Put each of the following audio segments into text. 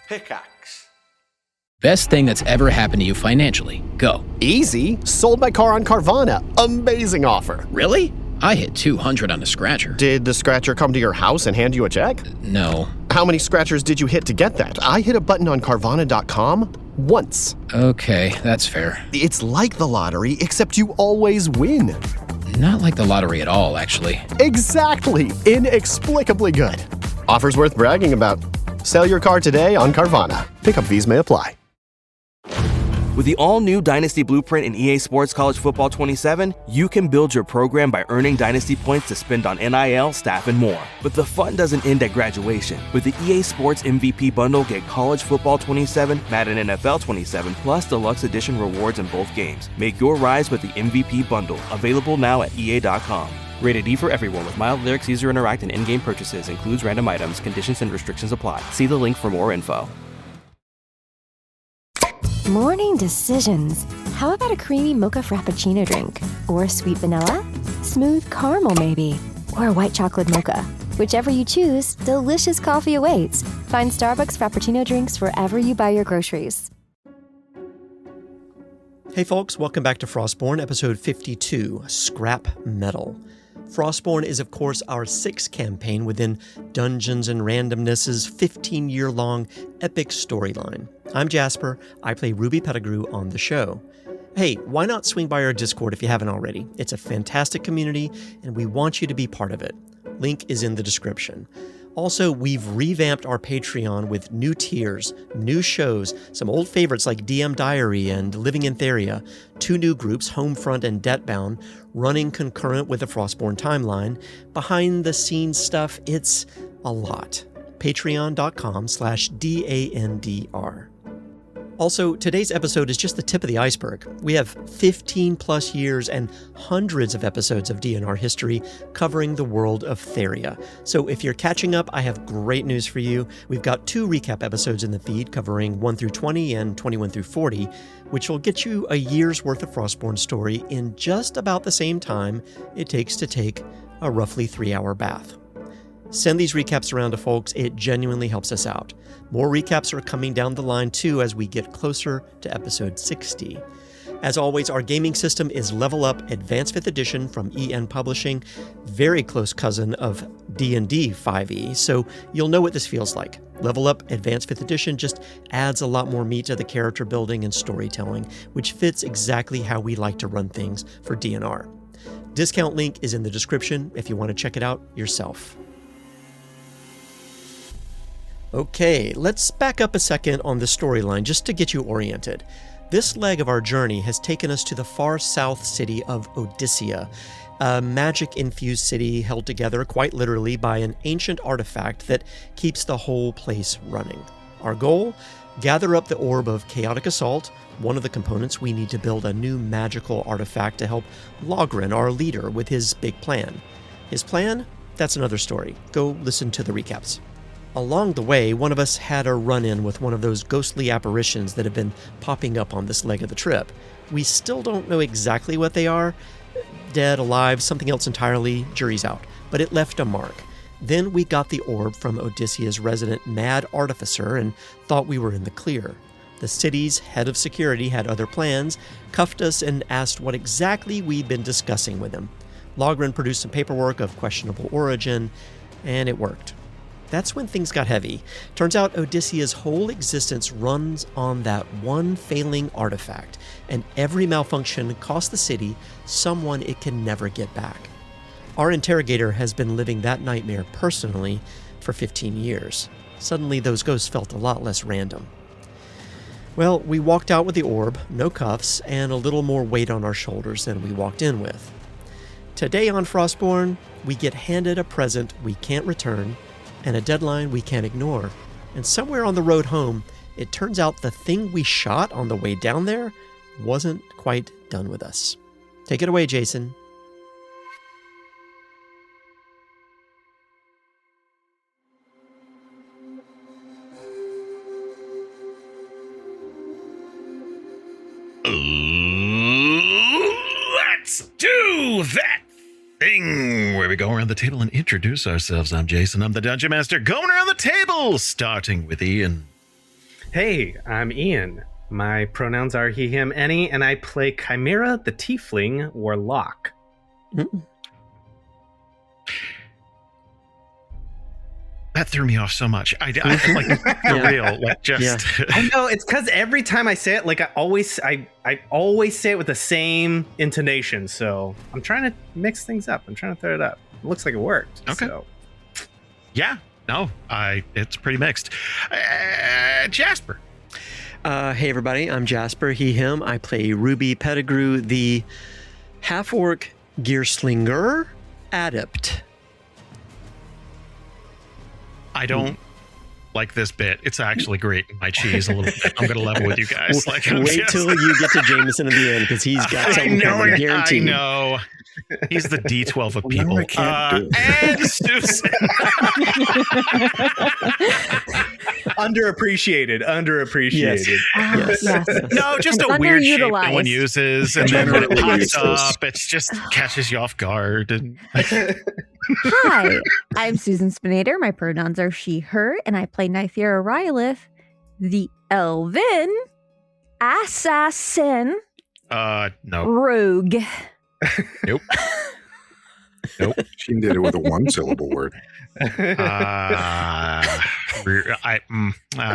Pickaxe. Best thing that's ever happened to you financially. Go. Easy. Sold my car on Carvana. Amazing offer. Really? I hit 200 on the scratcher. Did the scratcher come to your house and hand you a check? No. How many scratchers did you hit to get that? I hit a button on Carvana.com once. Okay, that's fair. It's like the lottery, except you always win. Not like the lottery at all, actually. Exactly. Inexplicably good. Offers worth bragging about. Sell your car today on Carvana. Pickup fees may apply. With the all-new Dynasty Blueprint in EA Sports College Football 27, you can build your program by earning Dynasty points to spend on NIL, staff, and more. But the fun doesn't end at graduation. With the EA Sports MVP Bundle, get College Football 27, Madden NFL 27, plus Deluxe Edition rewards in both games. Make your rise with the MVP Bundle, available now at EA.com. Rated E for everyone with mild lyrics, easier to interact, and in-game purchases. Includes random items. Conditions and restrictions apply. See the link for more info. Morning decisions. How about a creamy mocha frappuccino drink? Or sweet vanilla? Smooth caramel maybe? Or a white chocolate mocha? Whichever you choose, delicious coffee awaits. Find Starbucks Frappuccino drinks wherever you buy your groceries. Hey folks, welcome back to Frostbourne, episode 52, Scrap Metal. Frostbourne is, of course, our 6th campaign within Dungeons & Randomness' 15-year-long epic storyline. I'm Jasper. I play Ruby Pettigrew on the show. Hey, why not swing by our Discord if you haven't already? It's a fantastic community, and we want you to be part of it. Link is in the description. Also, we've revamped our Patreon with new tiers, new shows, some old favorites like DM Diary and Living in Nythera, 2 new groups, Homefront and Debtbound, running concurrent with the Frostbourne timeline. Behind the scenes stuff, it's a lot. Patreon.com/DANDR. Also, today's episode is just the tip of the iceberg. We have 15 plus years and hundreds of episodes of DNR history covering the world of Nythera. So if you're catching up, I have great news for you. We've got 2 recap episodes in the feed covering 1 through 20 and 21 through 40, which will get you a year's worth of Frostbourne story in just about the same time it takes to take a roughly 3-hour bath. Send these recaps around to folks. It genuinely helps us out. More recaps are coming down the line too as we get closer to episode 60. As always, our gaming system is Level Up Advanced 5th Edition from EN Publishing, very close cousin of D&D 5e, so you'll know what this feels like. Level Up Advanced 5th Edition just adds a lot more meat to the character building and storytelling, which fits exactly how we like to run things for DNR. Discount link is in the description if you want to check it out yourself. Okay, let's back up a second on the storyline just to get you oriented. This leg of our journey has taken us to the far south city of Odysia, a magic-infused city held together quite literally by an ancient artifact that keeps the whole place running. Our goal? Gather up the Orb of Chaotic Assault, one of the components we need to build a new magical artifact to help Logrhyn, our leader, with his big plan. His plan? That's another story. Go listen to the recaps. Along the way, one of us had a run-in with one of those ghostly apparitions that have been popping up on this leg of the trip. We still don't know exactly what they are. Dead, alive, something else entirely, jury's out. But it left a mark. Then we got the orb from Odyssia's resident mad artificer and thought we were in the clear. The city's head of security had other plans, cuffed us, and asked what exactly we'd been discussing with him. Logrhyn produced some paperwork of questionable origin, and it worked. That's when things got heavy. Turns out Odyssia's whole existence runs on that one failing artifact, and every malfunction costs the city someone it can never get back. Our interrogator has been living that nightmare personally for 15 years. Suddenly those ghosts felt a lot less random. Well, we walked out with the orb, no cuffs, and a little more weight on our shoulders than we walked in with. Today on Frostbourne, we get handed a present we can't return, and a deadline we can't ignore. And somewhere on the road home, it turns out the thing we shot on the way down there wasn't quite done with us. Take it away, Jason. Let's do that thing where we go around the table and introduce ourselves. I'm Jason. I'm the Dungeon Master. Going around the table, starting with Ian. Hey, I'm Ian. My pronouns are he, him, any, and I play Chimera, the Tiefling Warlock. Mm. That threw me off so much. I like for real, like just. I know it's because every time I say it, like I always say it with the same intonation. So I'm trying to mix things up. I'm trying to throw it up. It looks like it worked. Okay. So. Yeah. No. It's pretty mixed. Jasper. Hey everybody, I'm Jasper, he, him. I play Ruby Pettigrew, the half-orc gearslinger adept. I don't like this bit. It's actually great. My cheese a little bit. I'm going to level with you guys. Like, Wait till you get to Jamieson at the end because he's got something coming, guaranteed. I know. He's the D12 of people. No, I can't do it. And Susan. Underappreciated. Yes. No, just a weird shape no one uses, and then when it pops up, it just catches you off guard. And Hi, I'm Susan Spenader. My pronouns are she, her, and I play Nythera Rhyelith, the elven assassin no. rogue. Nope. She did it with a one-syllable word. I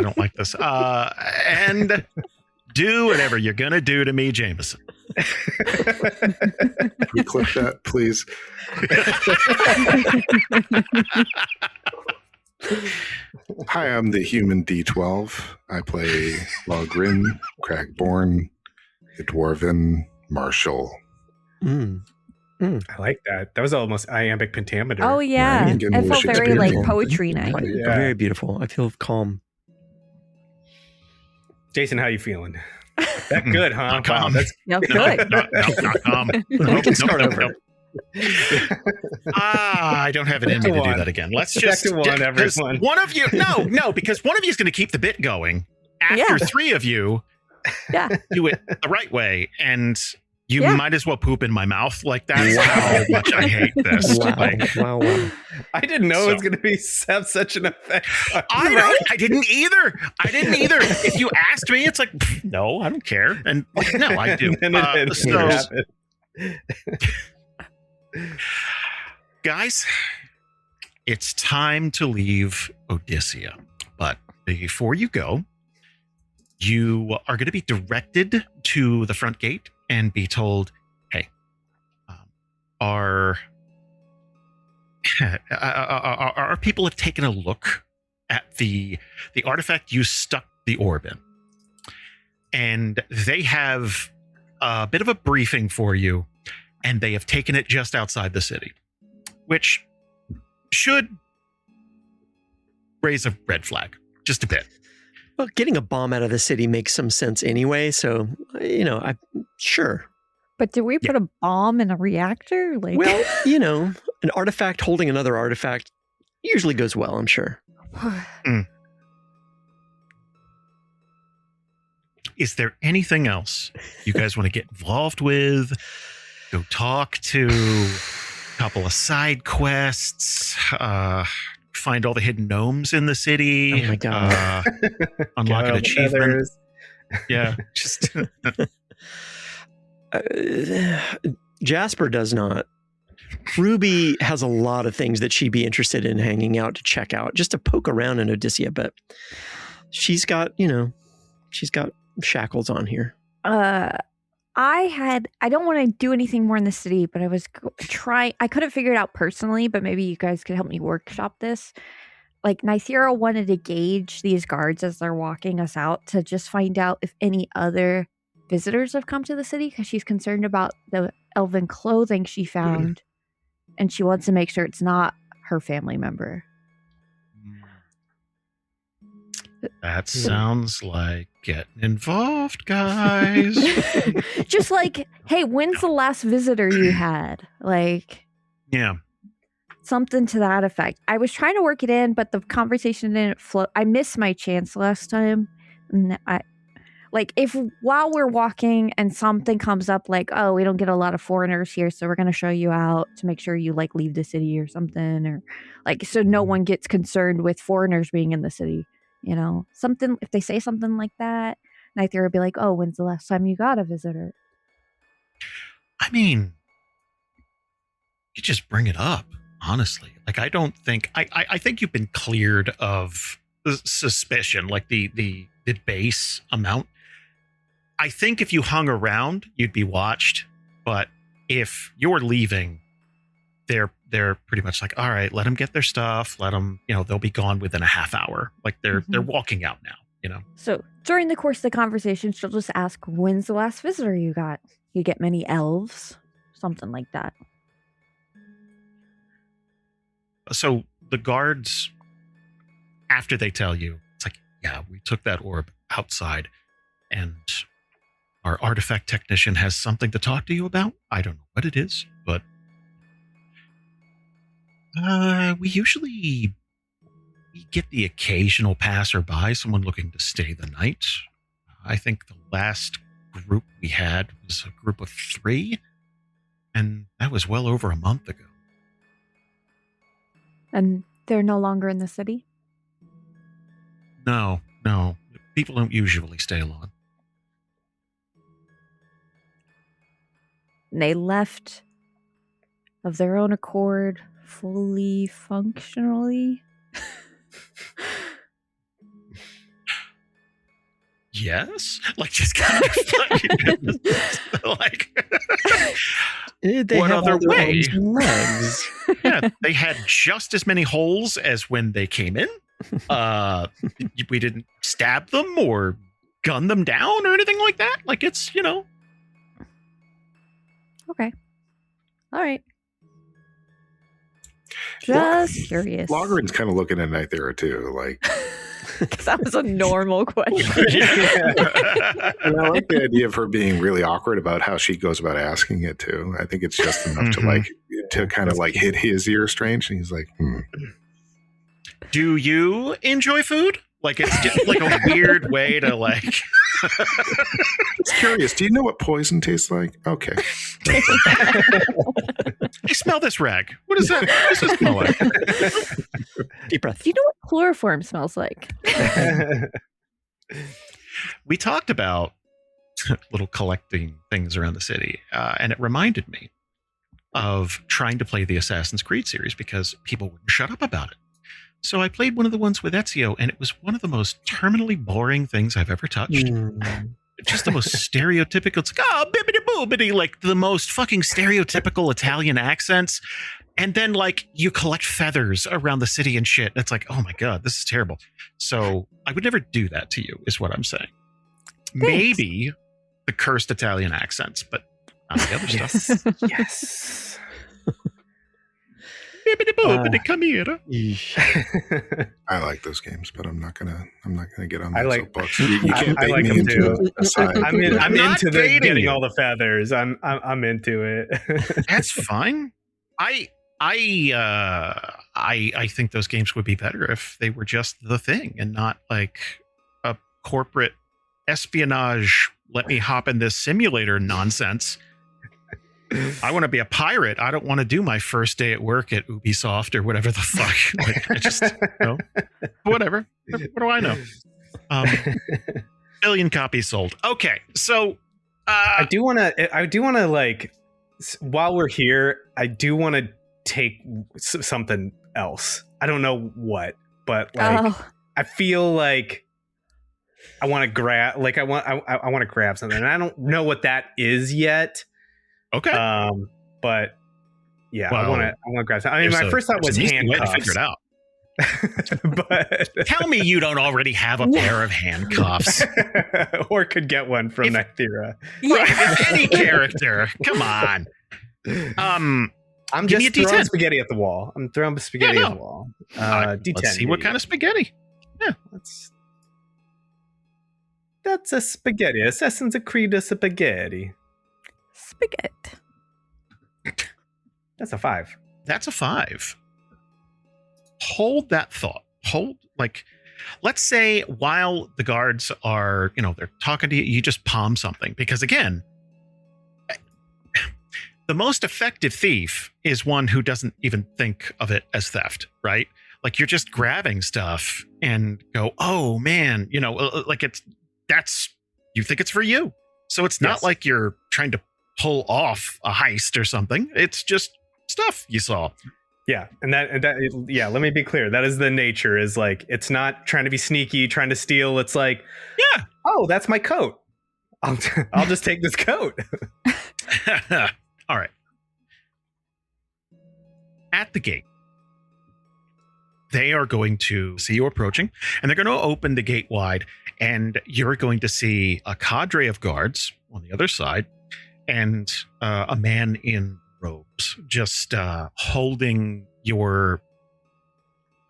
don't like this. And do whatever you're gonna do to me, Jamieson. Can we clip that, please? Hi, I'm the human D12. I play Logrhyn, Cragborn, the dwarven marshal. I like that. That was almost iambic pentameter. Oh yeah, Yeah, it felt very like poetry night. Yeah. Very beautiful. I feel calm. Jason, how you feeling? That good, huh? Not calm. That's No, good. Not calm. We can start over. I don't have it in me to do that again. Let's just back to one, everyone. One of you, no, because one of you is going to keep the bit going. After three of you, do it the right way, and you might as well poop in my mouth. Like that's how much I hate this. Wow. I didn't know it was going to have such an effect. I didn't either. If you asked me, it's like, no, I don't care. And no, I do. Guys, it's time to leave Odysia. But before you go, you are going to be directed to the front gate and be told, hey, our people have taken a look at the artifact you stuck the orb in. And they have a bit of a briefing for you, and they have taken it just outside the city, which should raise a red flag just a bit. Well, getting a bomb out of the city makes some sense anyway, so, I'm sure. But did we put a bomb in a reactor? Like, well, an artifact holding another artifact usually goes well, I'm sure. Is there anything else you guys want to get involved with? Go talk to a couple of side quests, find all the hidden gnomes in the city. Oh my god. Unlock an achievement. Yeah. Just Jasper does not. Ruby has a lot of things that she'd be interested in hanging out to check out, just to poke around in Odysia, but she's got shackles on here. I don't want to do anything more in the city, but I was I couldn't figure it out personally, but maybe you guys could help me workshop this. Like, Nythera wanted to gauge these guards as they're walking us out to just find out if any other visitors have come to the city, because she's concerned about the elven clothing she found, and she wants to make sure it's not her family member. That sounds like getting involved, guys. Just like, hey, when's the last visitor you had? Like, yeah, something to that effect. I was trying to work it in, but the conversation didn't flow. I missed my chance last time. And if while we're walking and something comes up like, oh, we don't get a lot of foreigners here, so we're going to show you out to make sure you leave the city or something, or so no one gets concerned with foreigners being in the city. You know, something, if they say something like that, Nythera would be like, oh, when's the last time you got a visitor? I mean, you just bring it up, honestly. Like, I don't think, I think you've been cleared of suspicion, like the base amount. I think if you hung around, you'd be watched. But if you're leaving, they're pretty much like, all right, let them get their stuff. Let them, they'll be gone within a half hour. Like they're walking out now, So during the course of the conversation, she'll just ask, when's the last visitor you got? You get many elves? Something like that. So the guards, after they tell you, it's like, yeah, we took that orb outside and our artifact technician has something to talk to you about. I don't know what it is, but we usually get the occasional passerby, someone looking to stay the night. I think the last group we had was a group of 3, and that was well over a month ago. And they're no longer in the city? No. People don't usually stay long. And they left of their own accord, fully functionally? Yes? Like, just kind of like They what have other all their way? arms and legs. Yeah, they had just as many holes as when they came in. We didn't stab them or gun them down or anything like that. Like, it's, Okay. All right. Just curious. Logrhyn's kind of looking at Nythera too, like. Because that was a normal question. And I like the idea of her being really awkward about how she goes about asking it too. I think it's just enough to kind of like hit his ear strange, and he's like, Do you enjoy food? Like, it's just like a weird way to like. Just curious. Do you know what poison tastes like? Okay. Hey, smell this rag. What is that? What does it smell like? Deep breath. Do you know what chloroform smells like? We talked about little collecting things around the city, and it reminded me of trying to play the Assassin's Creed series because people wouldn't shut up about it. So I played one of the ones with Ezio, and it was one of the most terminally boring things I've ever touched. Just the most stereotypical. It's like, oh, bibbidi boobidi, like the most fucking stereotypical Italian accents. And then, like, you collect feathers around the city and shit. It's like, oh my God, this is terrible. So I would never do that to you, is what I'm saying. Thanks. Maybe the cursed Italian accents, but not the other stuff. Yes. Come here. I like those games, but I'm not gonna get on I that like soapbox. You can't bait like me them into too. a side. I'm into getting you. all the feathers. I'm into it. That's fine. I think those games would be better if they were just the thing and not like a corporate espionage. Let me hop in this simulator nonsense. I want to be a pirate. I don't want to do my first day at work at Ubisoft or whatever the fuck. Like, I just, whatever. What do I know? 1 billion copies sold. Okay, so I do want to like, while we're here, I do want to take something else. I don't know what, but like, I feel like I want to grab, like I want to grab something, and I don't know what that is yet. Okay. But yeah, well, I want to grab something. I mean, my first thought was handcuffs. Figure it out. But tell me you don't already have a pair of handcuffs, or could get one from Nythera. If any character, come on. I'm just throwing spaghetti at the wall. I'm throwing spaghetti at the wall. D10. Let's see what kind of spaghetti. Yeah, that's a spaghetti. Assassin's Creed spaghetti. Spaghetti. That's a 5. That's a 5. Hold that thought. Let's say while the guards are, they're talking to you, you just palm something. Because again, the most effective thief is one who doesn't even think of it as theft, right? Like you're just grabbing stuff and go, oh man, you know, like you think it's for you. So it's not like you're trying to pull off a heist or something. It's just stuff you saw. Yeah. And let me be clear. That is the nature, is like, it's not trying to be sneaky, trying to steal. It's like, yeah, oh, that's my coat. I'll just take this coat. All right. At the gate, they are going to see you approaching, and they're going to open the gate wide, and you're going to see a cadre of guards on the other side, and a man in robes just holding your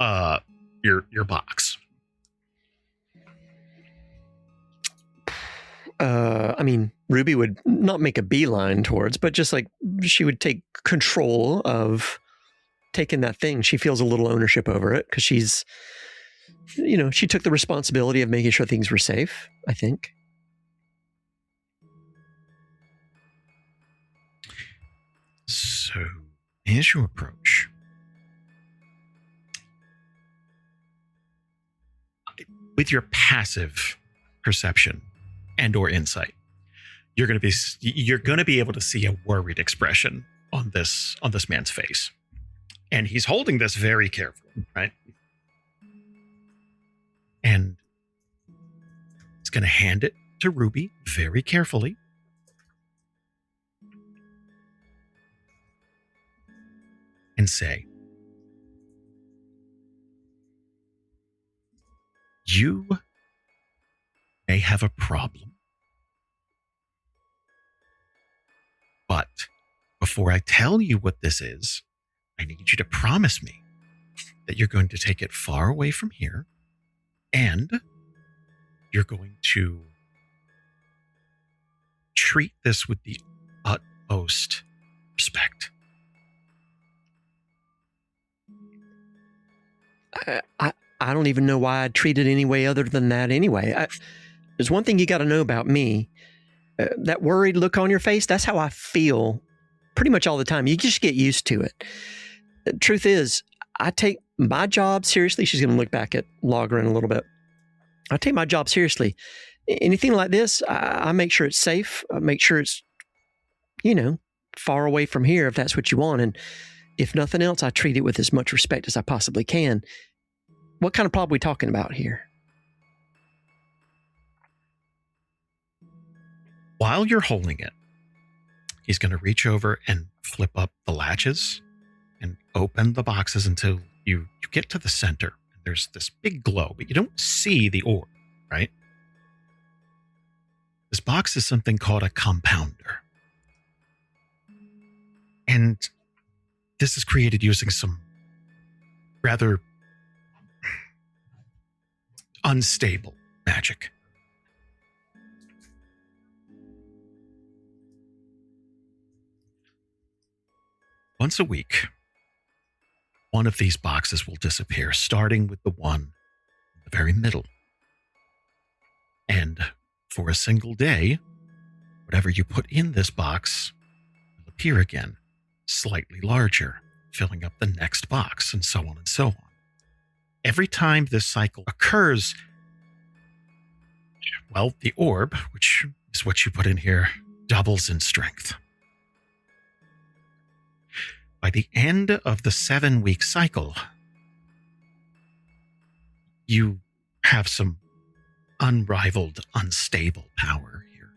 box. I mean, Ruby would not make a beeline towards, but just like she would take control of taking that thing. She feels a little ownership over it because she's, you know, she took the responsibility of making sure things were safe, I think. So, as you approach, with your passive perception and or insight, you're going to be able to see a worried expression on this man's face, and he's holding this very carefully, right? And he's going to hand it to Ruby very carefully. And say, you may have a problem, but before I tell you what this is, I need you to promise me that you're going to take it far away from here, and you're going to treat this with the utmost respect. I don't even know why I'd treat it any way other than that anyway. There's one thing you got to know about me. That worried look on your face, that's how I feel pretty much all the time. You just get used to it. The truth is, I take my job seriously. She's going to look back at Logrhyn a little bit. I take my job seriously. Anything like this, I make sure it's safe. I make sure it's, you know, far away from here if that's what you want. And if nothing else, I treat it with as much respect as I possibly can. What kind of problem are we talking about here? While you're holding it, he's going to reach over and flip up the latches and open the boxes until you get to the center. There's this big glow, but you don't see the orb, right? This box is something called a compounder. And this is created using some rather unstable magic. Once a week, one of these boxes will disappear, starting with the one in the very middle. And for a single day, whatever you put in this box will appear again, slightly larger, filling up the next box, and so on and so on. Every time this cycle occurs, well, the orb, which is what you put in here, doubles in strength. By the end of the 7-week cycle, you have some unrivaled, unstable power here.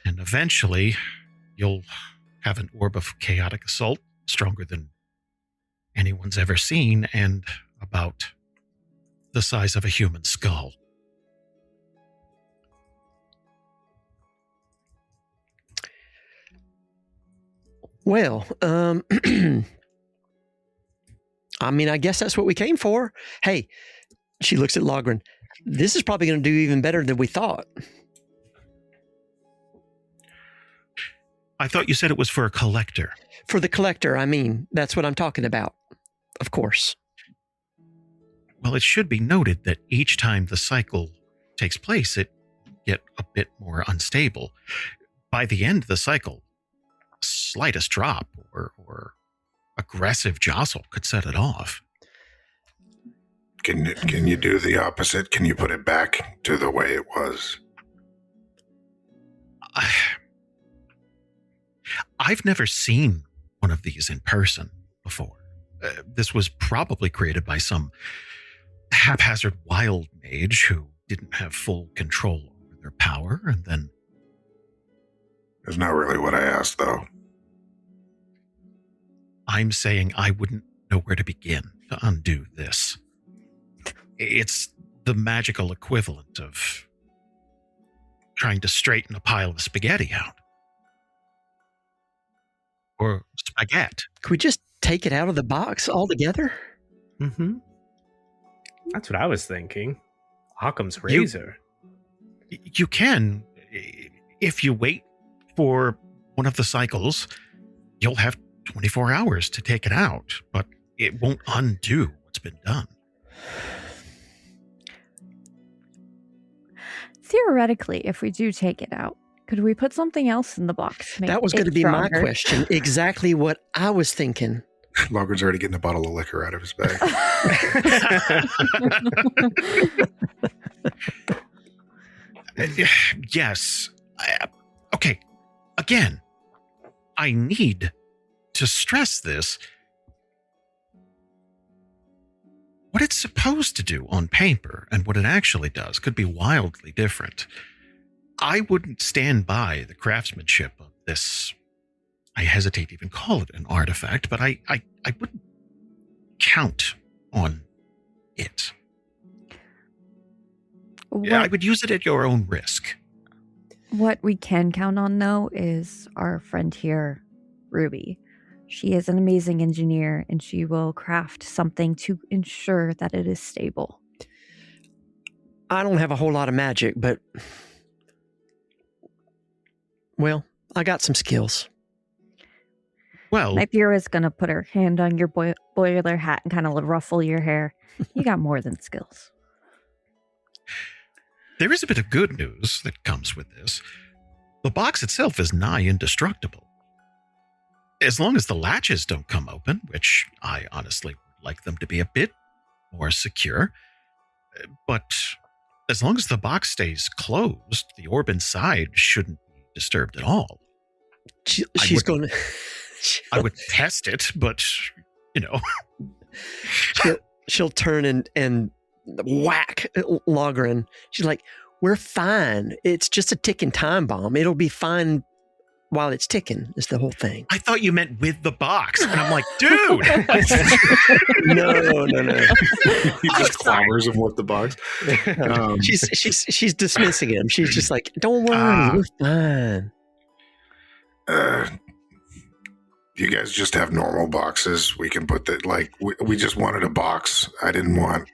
And eventually, you'll have an orb of chaotic assault stronger than anyone's ever seen and about the size of a human skull. Well, I mean, I guess that's what we came for. Hey, she looks at Logrhyn. This is probably going to do even better than we thought. I thought you said it was for a collector. For the collector, I mean, that's what I'm talking about. Of course. Well, it should be noted that each time the cycle takes place, it get a bit more unstable. By the end of the cycle, slightest drop or aggressive jostle could set it off. Can you do the opposite? Can you put it back to the way it was? I've never seen one of these in person before. This was probably created by some haphazard wild mage who didn't have full control over their power, and then... That's not really what I asked, though. I'm saying I wouldn't know where to begin to undo this. It's the magical equivalent of trying to straighten a pile of spaghetti out. Or spaghetti. Could we just take it out of the box altogether? Mm-hmm. That's what I was thinking. Occam's razor. You can. If you wait for one of the cycles, you'll have 24 hours to take it out, but it won't undo what's been done. Theoretically, if we do take it out, could we put something else in the box? That was going to be my question. Exactly what I was thinking. Logryn's already getting a bottle of liquor out of his bag. Yes. Okay. Again, I need to stress this. What it's supposed to do on paper and what it actually does could be wildly different. I wouldn't stand by the craftsmanship of this. I hesitate to even call it an artifact, but I wouldn't count on it. I would use it at your own risk. What we can count on, though, is our friend here, Ruby. She is an amazing engineer, and she will craft something to ensure that it is stable. I don't have a whole lot of magic, but... well, I got some skills. Well... Nythera is going to put her hand on your boiler hat and kind of ruffle your hair. You got more than skills. There is a bit of good news that comes with this. The box itself is nigh indestructible. As long as the latches don't come open, which I honestly would like them to be a bit more secure, but as long as the box stays closed, the orb inside shouldn't be disturbed at all. She's going to... I would test it, but, you know. she'll turn and whack Logrhyn. She's like, we're fine. It's just a ticking time bomb. It'll be fine while it's ticking, is the whole thing. I thought you meant with the box. And I'm like, dude. No. He just clobbers him with the box. She's dismissing him. She's just like, don't worry, we're fine. You guys just have normal boxes. We can put that, like, we just wanted a box. I didn't want...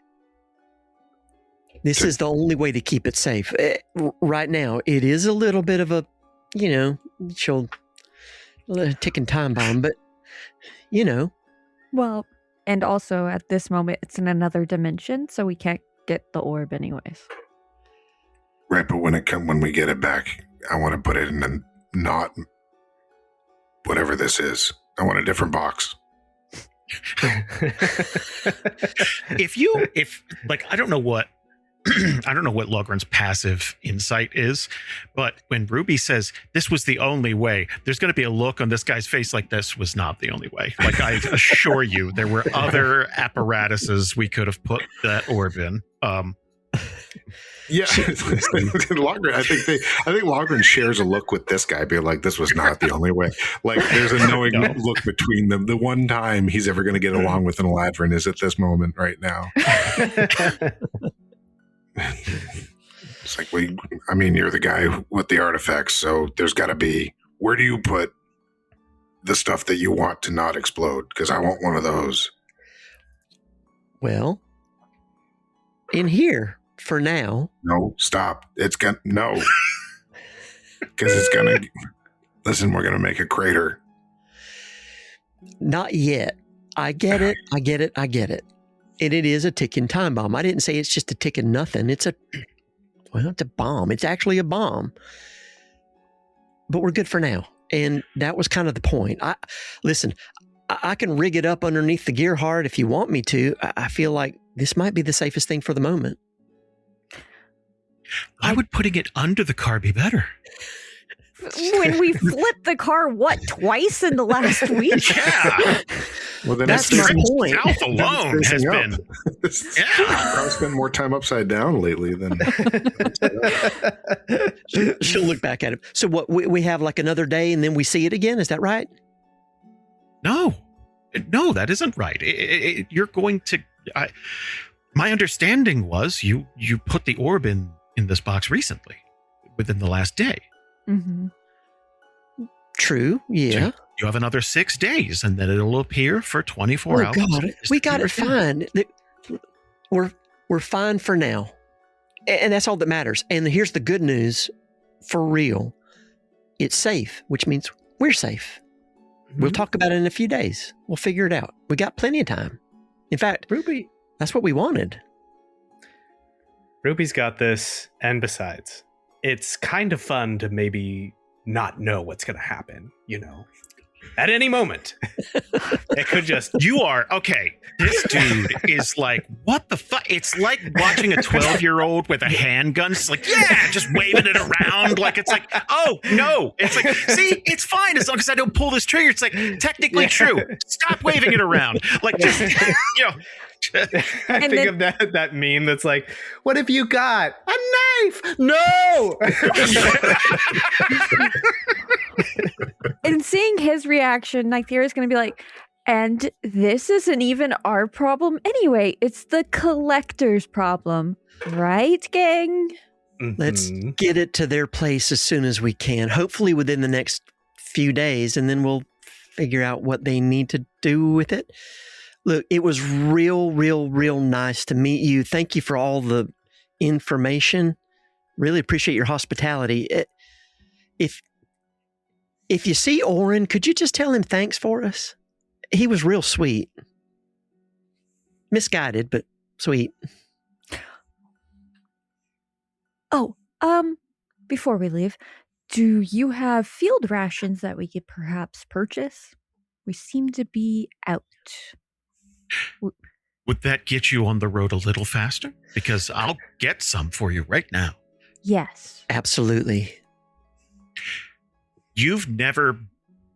This is the only way to keep it safe. Right now, it is a little bit of a, she'll ticking time bomb, but, Well, and also at this moment, it's in another dimension, so we can't get the orb anyways. Right, but when we get it back, I want to put it in a not whatever this is. I want a different box. I don't know what Logryn's passive insight is, but when Ruby says this was the only way, there's going to be a look on this guy's face like this was not the only way. Like, I assure you, there were other apparatuses we could have put that orb in. Yeah, Logryn. I think Logryn shares a look with this guy, being like, "This was not the only way." Like, there's a knowing look between them. The one time he's ever going to get along with an Eladrin is at this moment right now. It's like, you're the guy with the artifacts, so there's got to be. Where do you put the stuff that you want to not explode? Because I want one of those. Well, in here. For now. No, stop. No. Because it's going to... Listen, we're going to make a crater. Not yet. I get it. And it is a ticking time bomb. I didn't say it's just a ticking nothing. It's a bomb. It's actually a bomb. But we're good for now. And that was kind of the point. Listen, I can rig it up underneath the gear hard if you want me to. I feel like this might be the safest thing for the moment. Why would putting it under the car be better? When we flipped the car, twice in the last week? Yeah. Well, then That's my point. South alone has been. I've spent more time upside down lately than. She'll look back at it. So what? We have like another day, and then we see it again. Is that right? No, that isn't right. You're going to. My understanding was you put the orb in this box recently, within the last day. Mm-hmm. True. Yeah. So you have another 6 days, and then it'll appear for 24 hours. God, we got it fine. We're fine for now, and that's all that matters. And here's the good news, for real. It's safe, which means we're safe. Mm-hmm. We'll talk about it in a few days. We'll figure it out. We got plenty of time. In fact, Ruby, that's what we wanted. Ruby's got this, and besides, it's kind of fun to maybe not know what's going to happen, at any moment. It could just... You are, okay, this dude is like, what the fuck? It's like watching a 12-year-old with a handgun. It's like, yeah, just waving it around. Like, it's like, oh, no. It's like, see, it's fine as long as I don't pull this trigger. It's like, technically true. Stop waving it around. Like, just, I think of that meme that's like, what have you got? A knife! No! And seeing his reaction, Nythera is going to be like, and this isn't even our problem anyway. It's the collector's problem. Right, gang? Mm-hmm. Let's get it to their place as soon as we can. Hopefully within the next few days, and then we'll figure out what they need to do with it. Look, it was real nice to meet you. Thank you for all the information. Really appreciate your hospitality. If you see Oren, could you just tell him thanks for us? He was real sweet. Misguided, but sweet. Oh, before we leave, do you have field rations that we could perhaps purchase? We seem to be out. Would that get you on the road a little faster? Because I'll get some for you right now. Yes. Absolutely. You've never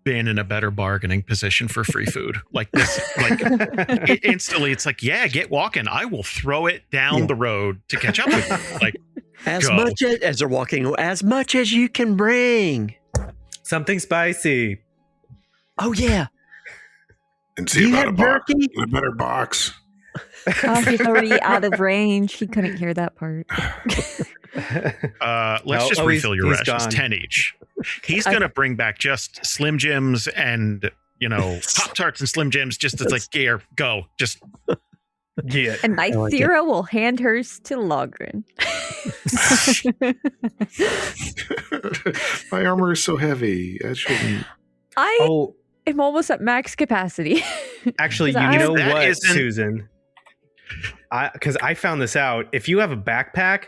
been in a better bargaining position for free food like this. Like instantly, it's like, yeah, get walking. I will throw it down the road to catch up with you. Like, as much as they're walking, as much as you can bring. Something spicy. Oh yeah. And see about a better box. Oh, he's already out of range. He couldn't hear that part. Let's just refill your rations, gone. 10 each. He's going to bring back just Slim Jims and, Pop-Tarts and Slim Jims. Just it's like, here, go. Just get it. And Nythera will hand hers to Logrhyn. My armor is so heavy. I shouldn't. I'm almost at max capacity. Actually, you know what, Susan? Because I found this out. If you have a backpack,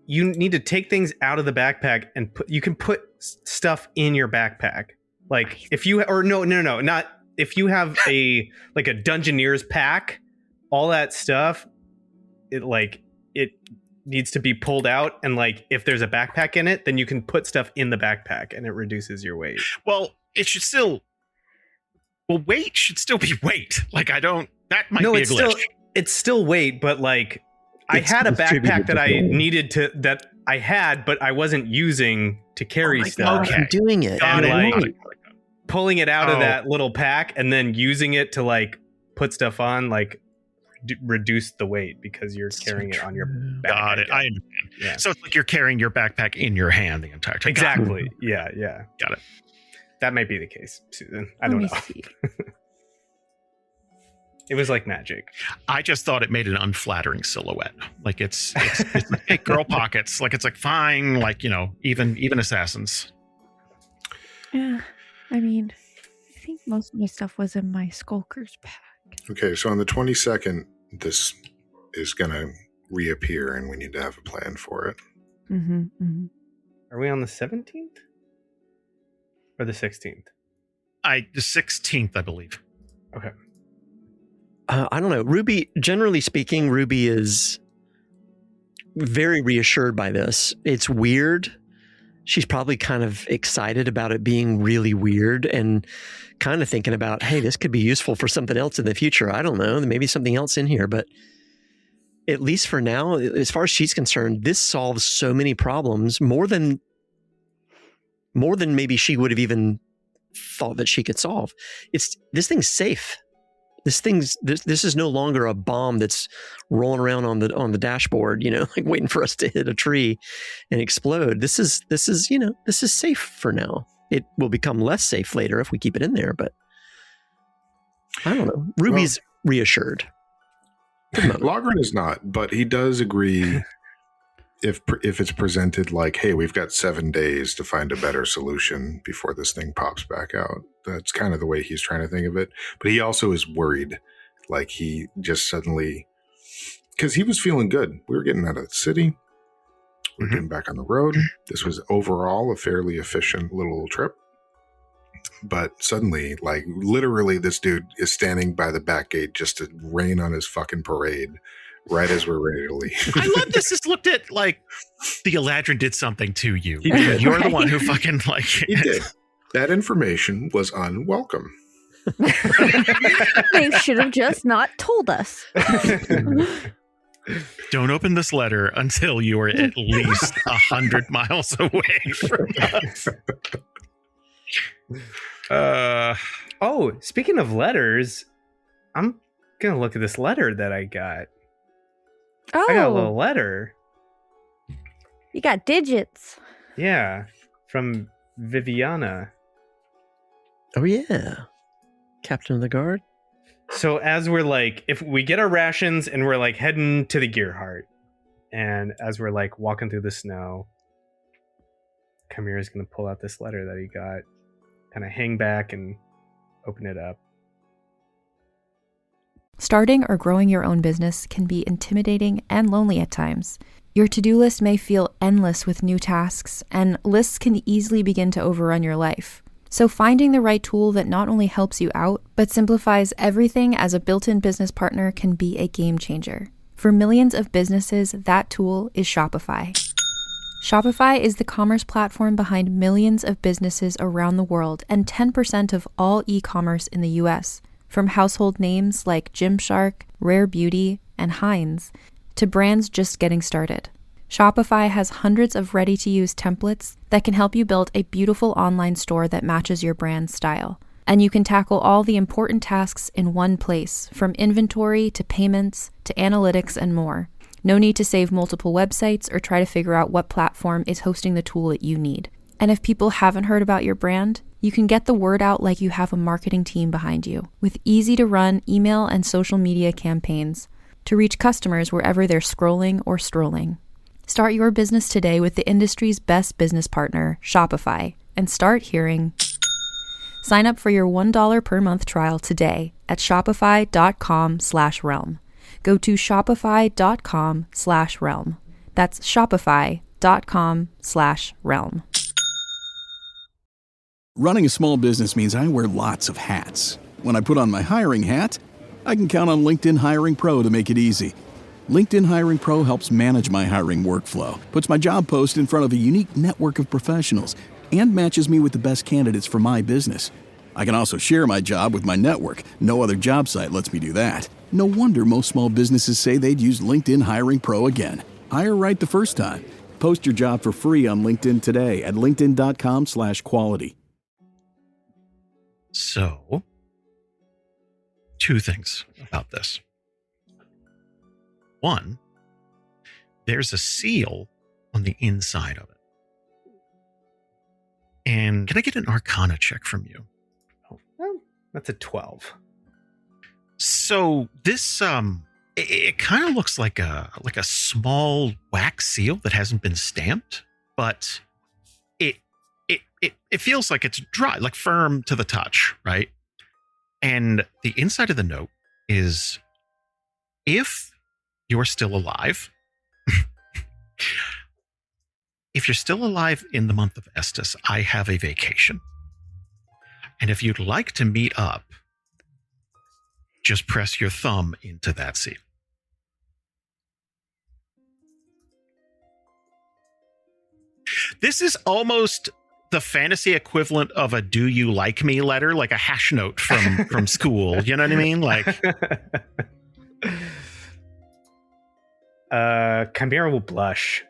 you need to take things out of the backpack and you can put stuff in your backpack. Like if you not if you have a Dungeoneer's pack, all that stuff, it needs to be pulled out, and if there's a backpack in it, then you can put stuff in the backpack and it reduces your weight. Well, weight should still be weight. That might be a glitch. It's still weight, but I had a backpack that I needed that I had, but I wasn't using to carry stuff. Okay. I'm doing it. And pulling it out of that little pack and then using it to put stuff on, reduce the weight because you're carrying it on your backpack. Got it. I understand. Yeah. So it's like you're carrying your backpack in your hand the entire time. Exactly. Yeah. Got it. That might be the case, Susan. I don't know. It was like magic. I just thought it made an unflattering silhouette. It's like girl pockets. It's fine. Even assassins. Yeah. I mean, I think most of my stuff was in my skulker's pack. Okay, so on the 22nd, this is going to reappear, and we need to have a plan for it. Mm-hmm, mm-hmm. Are we on the 17th? Or the 16th? The 16th, I believe. Okay. I don't know. Ruby, generally speaking, Ruby is very reassured by this. It's weird. She's probably kind of excited about it being really weird and kind of thinking about, hey, this could be useful for something else in the future. I don't know. There may be something else in here, but at least for now, as far as she's concerned, this solves so many problems more than maybe she would have even thought that she could solve. This thing's safe. This is no longer a bomb that's rolling around on the dashboard, like waiting for us to hit a tree and explode. This is safe for now. It will become less safe later if we keep it in there, but I don't know. Ruby's reassured. Logrhyn is not, but he does agree if it's presented like, hey, we've got 7 days to find a better solution before this thing pops back out. That's kind of the way he's trying to think of it. But he also is worried, like he just suddenly, because he was feeling good. We were getting out of the city. We were getting back on the road. This was overall a fairly efficient little trip. But suddenly, like literally this dude is standing by the back gate just to rain on his fucking parade right as we're ready to leave. I love this. This looked at like the Eladrin did something to you. You're the one who fucking like he did. That information was unwelcome. They should have just not told us. Don't open this letter until you are at least 100 miles away from us. Speaking of letters, I'm gonna look at this letter that I got. Oh, I got a little letter. You got digits. Yeah, from Viviana. Oh yeah, Captain of the Guard. So as we're like, if we get our rations and we're like heading to the Gearheart, and as we're like walking through the snow, Chimera's gonna pull out this letter that he got, kind of hang back and open it up. Starting or growing your own business can be intimidating and lonely at times. Your to-do list may feel endless with new tasks, and lists can easily begin to overrun your life. So finding the right tool that not only helps you out, but simplifies everything as a built-in business partner can be a game changer. For millions of businesses, that tool is Shopify. Shopify is the commerce platform behind millions of businesses around the world and 10% of all e-commerce in the US. From household names like Gymshark, Rare Beauty, and Heinz, to brands just getting started. Shopify has hundreds of ready-to-use templates that can help you build a beautiful online store that matches your brand's style. And you can tackle all the important tasks in one place, from inventory to payments to analytics and more. No need to save multiple websites or try to figure out what platform is hosting the tool that you need. And if people haven't heard about your brand, you can get the word out like you have a marketing team behind you, with easy-to-run email and social media campaigns to reach customers wherever they're scrolling or strolling. Start your business today with the industry's best business partner, Shopify, and start hearing. Sign up for your $1 per month trial today at shopify.com/realm. Go to shopify.com/realm. That's shopify.com/realm. Running a small business means I wear lots of hats. When I put on my hiring hat, I can count on LinkedIn Hiring Pro to make it easy. LinkedIn Hiring Pro helps manage my hiring workflow, puts my job post in front of a unique network of professionals, and matches me with the best candidates for my business. I can also share my job with my network. No other job site lets me do that. No wonder most small businesses say they'd use LinkedIn Hiring Pro again. Hire right the first time. Post your job for free on LinkedIn today at linkedin.com/quality. So, two things about this. One, there's a seal on the inside of it. And can I get an Arcana check from you? Oh, well, that's a 12. So this it kind of looks like a small wax seal that hasn't been stamped, but it feels like it's dry, like firm to the touch, right? And the inside of the note is, if you're still alive, if you're still alive in the month of Estes, I have a vacation. And if you'd like to meet up, just press your thumb into that seal. This is almost the fantasy equivalent of a "Do you like me" letter, like a hash note from school. You know what I mean? Like, Chimera will blush,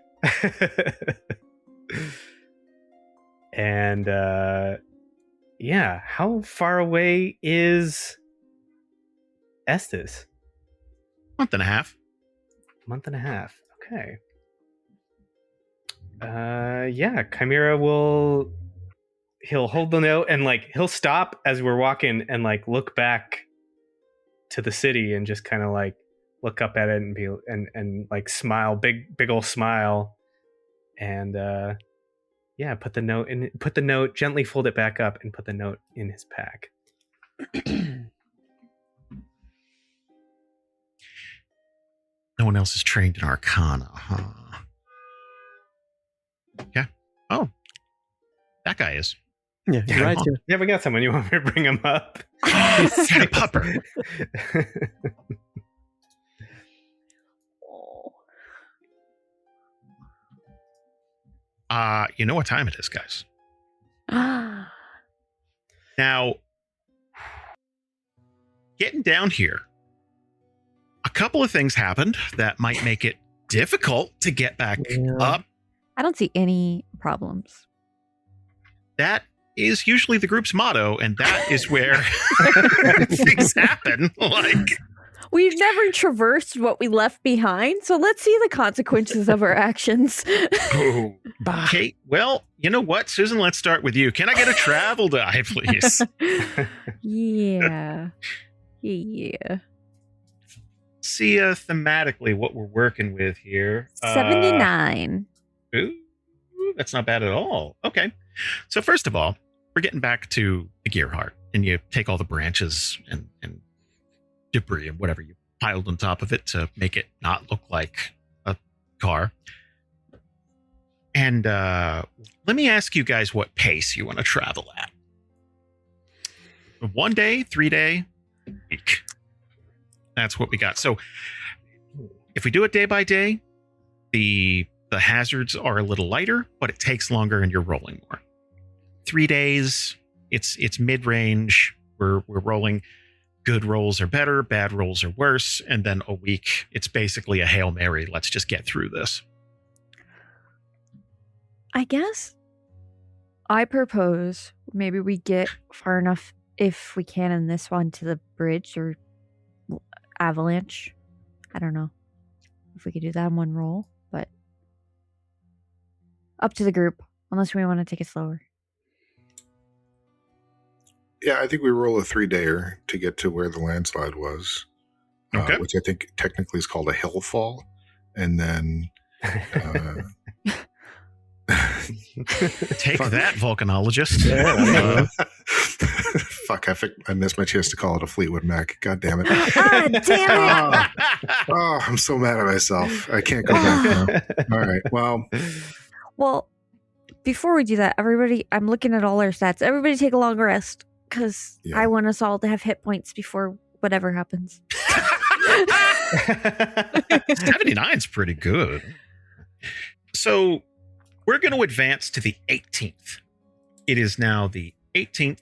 and yeah. How far away is Estes? Month and a half. Month and a half. Okay. Yeah, Chimera he'll hold the note and like he'll stop as we're walking and like look back to the city and just kind of like look up at it and be and like smile, big old smile, and yeah, put the note, gently fold it back up and put the note in his pack. No one else is trained in Arcana, huh? Yeah. Oh, that guy is. Yeah, right. Yeah, we got someone. You want me to bring him up? He's a pupper. You know what time it is, guys. Now, getting down here, a couple of things happened that might make it difficult to get back up. I don't see any problems. That is usually the group's motto, and that is where things happen. Like, we've never traversed what we left behind, so let's see the consequences of our actions. Okay, well, you know what, Susan? Let's start with you. Can I get a travel die, please? Yeah. See thematically what we're working with here. 79. Ooh, that's not bad at all. Okay. So first of all, we're getting back to the gear heart, and you take all the branches and debris and whatever you piled on top of it to make it not look like a car. And let me ask you guys what pace you want to travel at. 1 day, 3 day, week. That's what we got. So if we do it day by day, the hazards are a little lighter, but it takes longer and you're rolling more. 3 days, it's mid-range. We're rolling. Good rolls are better, bad rolls are worse. And then a week, it's basically a Hail Mary. Let's just get through this. I guess I propose maybe we get far enough, if we can, in this one to the bridge or avalanche. I don't know if we could do that in one roll, but up to the group, unless we want to take it slower. Yeah, I think we roll a 3-dayer to get to where the landslide was, okay. Which I think technically is called a hill fall. And then... Take that, volcanologist. Fuck, I missed my chance to call it a Fleetwood Mac. God damn it. Ah, damn it. Oh, I'm so mad at myself. I can't go back now. All right, well, before we do that, everybody, I'm looking at all our stats. Everybody take a long rest, because I want us all to have hit points before whatever happens. 79 is pretty good. So we're going to advance to the 18th. It is now the 18th.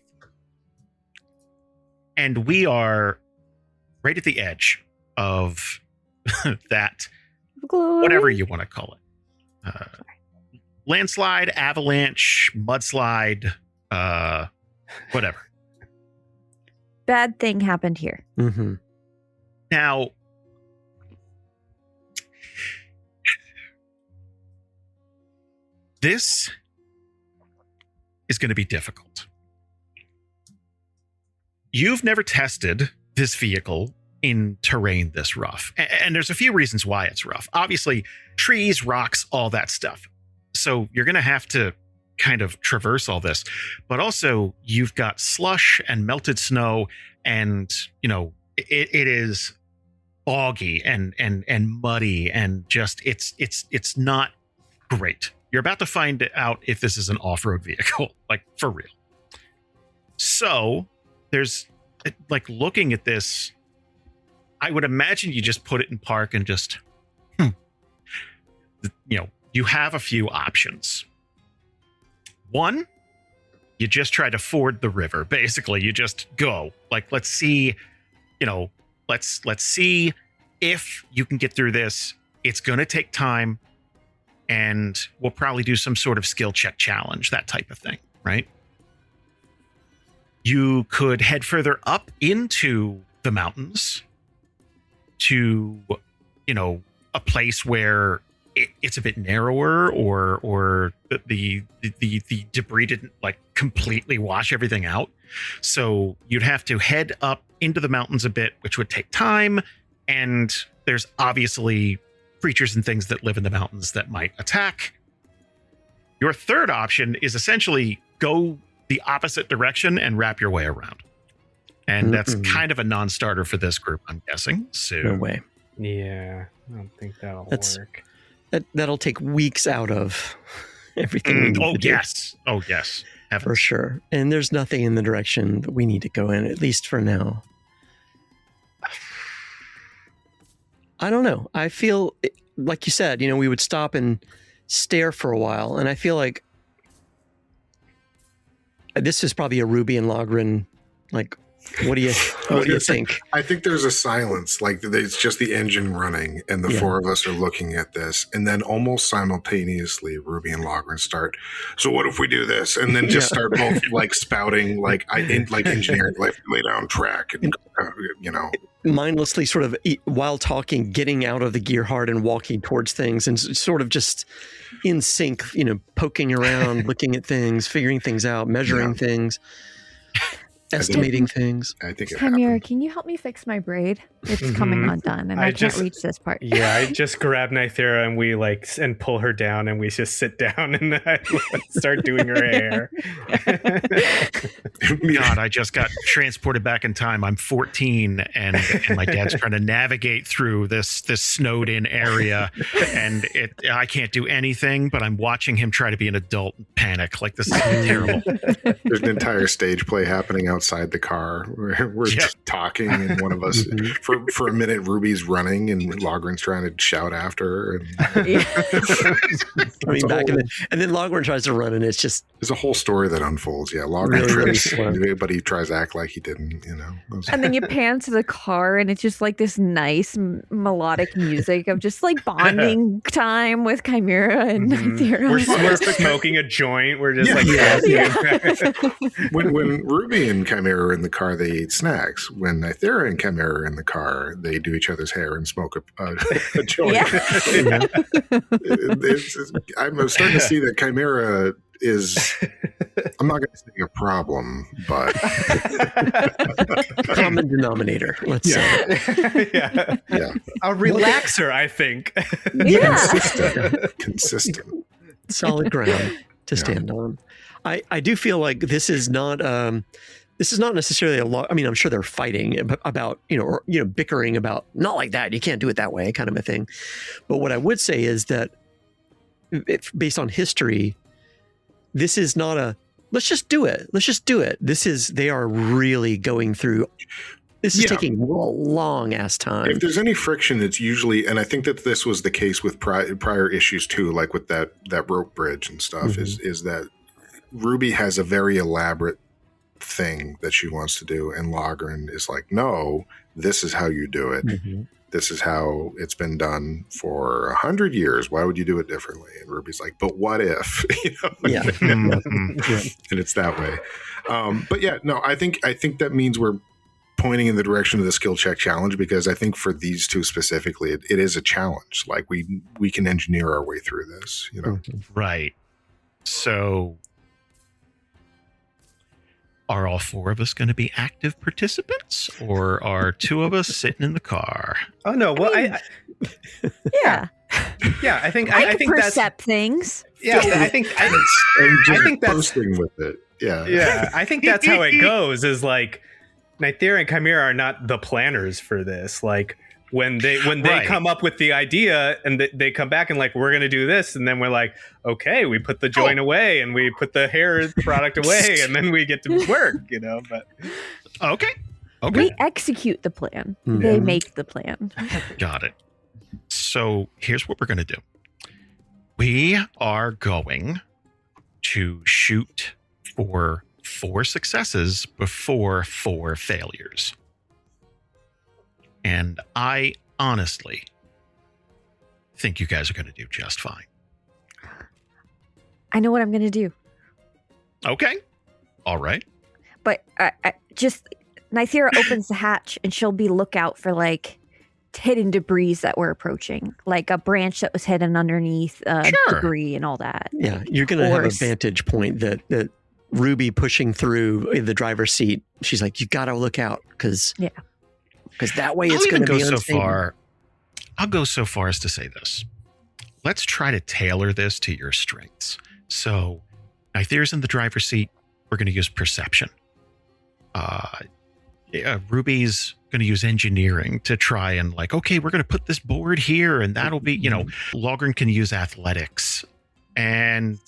And we are right at the edge of that, whatever you want to call it. Landslide, avalanche, mudslide, whatever. Bad thing happened here. Mm-hmm. Now, this is going to be difficult. You've never tested this vehicle in terrain this rough. And there's a few reasons why it's rough. Obviously, trees, rocks, all that stuff. So you're going to have to kind of traverse all this. But also, you've got slush and melted snow, and, you know, it is boggy and muddy, and just it's not great. You're about to find out if this is an off-road vehicle, like for real. So there's, like, looking at this I would imagine you just put it in park and just, you have a few options. One, you just try to ford the river. Basically, you just go. Like, let's see, let's see if you can get through this. It's going to take time, and we'll probably do some sort of skill check challenge, that type of thing, right? You could head further up into the mountains to, a place where it's a bit narrower, or the debris didn't like completely wash everything out. So you'd have to head up into the mountains a bit, which would take time. And there's obviously creatures and things that live in the mountains that might attack. Your third option is essentially go the opposite direction and wrap your way around. And that's kind of a non-starter for this group, I'm guessing. So No way. Yeah, I don't think that'll work. That'll take weeks out of everything we need to do. Oh, yes. For sure. And there's nothing in the direction that we need to go in, at least for now. I don't know. I feel, like you said, we would stop and stare for a while. And I feel like this is probably a Ruby and Logrhyn, like, what do you think? I think there's a silence, like it's just the engine running, and the four of us are looking at this, and then almost simultaneously, Ruby and Logrhyn start. So what if we do this? And then just start both like spouting, like engineering, like lay down track, and mindlessly, sort of while talking, getting out of the gear hard and walking towards things, and sort of just in sync, poking around, looking at things, figuring things out, measuring things. Estimating things. I think Chimera, can you help me fix my braid? It's coming undone, and I can't reach this part. Yeah, I just grab Nythera and we and pull her down, and we just sit down and I start doing her hair. God, I just got transported back in time. I'm 14, and my dad's trying to navigate through this snowed in area, and I can't do anything. But I'm watching him try to be an adult and panic. Like, this is terrible. There's an entire stage play happening outside the car. We're just talking, and one of us, for a minute, Ruby's running, and Logryn's trying to shout after her. And coming back, and then Logryn tries to run, and it's just there's a whole story that unfolds. Yeah, Logryn trips. Everybody tries to act like he didn't. And then you pan to the car, and it's just like this nice melodic music of just like bonding time with Chimera and Nythera. We're smoking a joint. We're just when Ruby and Chimera are in the car, they eat snacks. When Nythera and Chimera are in the car, they do each other's hair and smoke a joint. I'm starting to see that Chimera is, I'm not going to say a problem, but common denominator, let's say. Yeah. A relaxer, I think. Consistent. Solid ground to stand on. I do feel like this is not necessarily a lot. I mean, I'm sure they're fighting about, bickering about, not like that, you can't do it that way, kind of a thing. But what I would say is that based on history, this is not a, let's just do it. They are really going through, this is taking a long ass time. If there's any friction, it's usually, and I think that this was the case with prior issues too, like with that rope bridge and stuff, is that Ruby has a very elaborate thing that she wants to do, and Logryn is like, no, this is how you do it. This is how it's been done for 100 years. Why would you do it differently? And Ruby's like, but what if? And it's that way. But yeah, no, I think that means we're pointing in the direction of the skill check challenge, because I think for these two specifically, it is a challenge. Like we can engineer our way through this, Right. So are all four of us going to be active participants, or are two of us sitting in the car? Oh no! Well, I think I think percept things. Yeah, I think that's posting with it. Yeah. I think that's how it goes. Is like Nythera and Chimera are not the planners for this. Like when they come up with the idea and they come back and like, we're going to do this. And then we're like, okay, we put the joint away and we put the hair product away and then we get to work, but. Okay. Okay. We execute the plan. They make the plan. Got it. So here's what we're going to do. We are going to shoot for 4 successes before 4 failures. And I honestly think you guys are going to do just fine. I know what I'm going to do. Okay. All right. But Nythera opens the hatch and she'll be lookout for like hidden debris that we're approaching, like a branch that was hidden underneath debris and all that. Yeah, you're going to have a vantage point that Ruby pushing through in the driver's seat. She's like, you got to look out because that way it's going to be unstable. I'll go so far as to say this. Let's try to tailor this to your strengths. So Nythera's in the driver's seat. We're going to use perception. Ruby's going to use engineering to try and like, okay, we're going to put this board here and that'll be, Logrhyn can use athletics and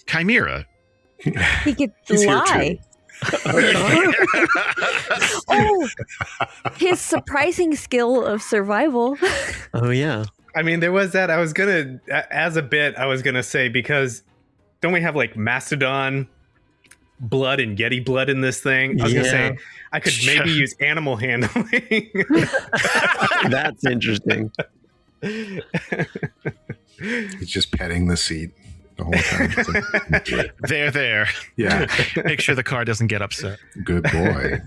Chimera. He could lie. Oh, his surprising skill of survival. Oh, yeah. I mean, there was that. I was going to, as a bit, I was going to say, because don't we have like Mastodon blood and Yeti blood in this thing? I was going to say, I could maybe use animal handling. That's interesting. He's just petting the seat the whole time. There. Yeah. Make sure the car doesn't get upset. Good boy.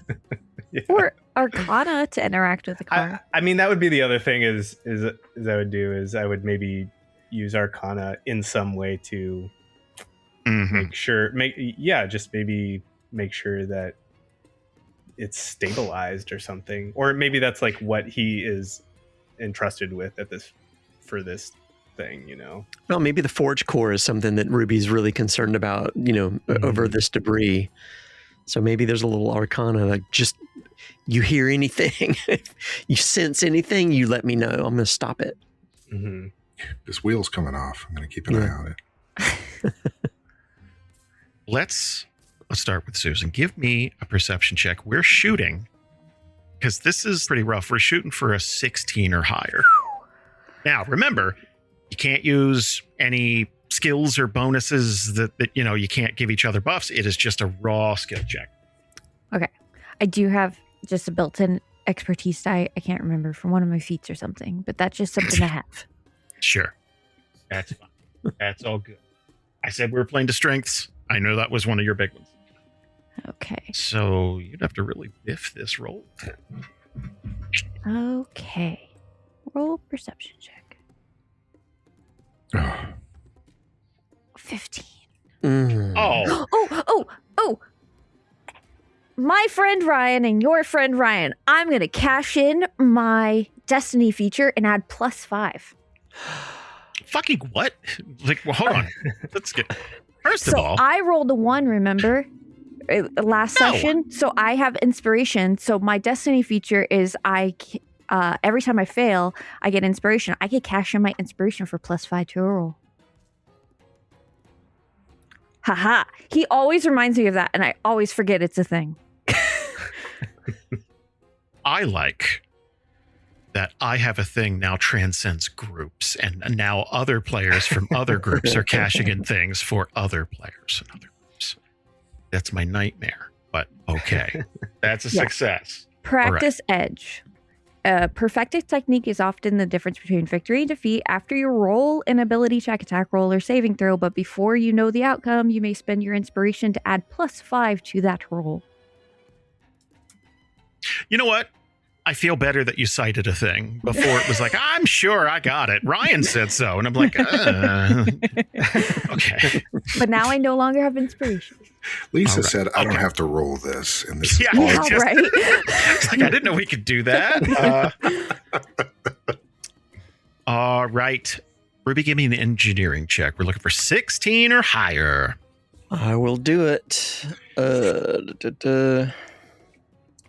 Yeah. Or Arcana to interact with the car. I mean, that would be the other thing is I would do is I would maybe use Arcana in some way to make sure, just maybe make sure that it's stabilized or something. Or maybe that's like what he is entrusted with for this thing, Well, maybe the forge core is something that Ruby's really concerned about, over this debris. So maybe there's a little Arcana, like just you hear anything, you sense anything, you let me know. I'm going to stop it. Mm-hmm. This wheel's coming off. I'm going to keep an eye on it. Let's start with Susan. Give me a perception check. We're shooting, because this is pretty rough. We're shooting for a 16 or higher. Now, remember, you can't use any skills or bonuses that you can't give each other buffs. It is just a raw skill check. Okay. I do have just a built-in expertise die. I can't remember from one of my feats or something, but that's just something I have. Sure. That's fine. That's all good. I said we were playing to strengths. I know that was one of your big ones. Okay. So you'd have to really biff this roll. Okay. Roll perception check. 15. Oh. My friend Ryan and your friend Ryan, I'm going to cash in my destiny feature and add +5. Fucking what? Like, well, hold on. Let's get... First of all... I rolled a 1, remember? Last session. So I have inspiration. So my destiny feature is every time I fail, I get inspiration. I can cash in my inspiration for +5 to a roll. Haha. He always reminds me of that, and I always forget it's a thing. I like that I have a thing now transcends groups, and now other players from other groups are cashing in things for other players and other groups. That's my nightmare, but okay. That's a success. Practice edge. Perfected technique is often the difference between victory and defeat. After you roll an ability check, attack roll, or saving throw, but before you know the outcome, you may spend your inspiration to add +5 to that roll. You know what? I feel better that you cited a thing before it was like, I'm sure I got it. Ryan said so. And I'm like, okay. But now I no longer have inspiration. Lisa said, I don't have to roll this. And this right. It's like, I didn't know we could do that. All right. Ruby, give me an engineering check. We're looking for 16 or higher. I will do it.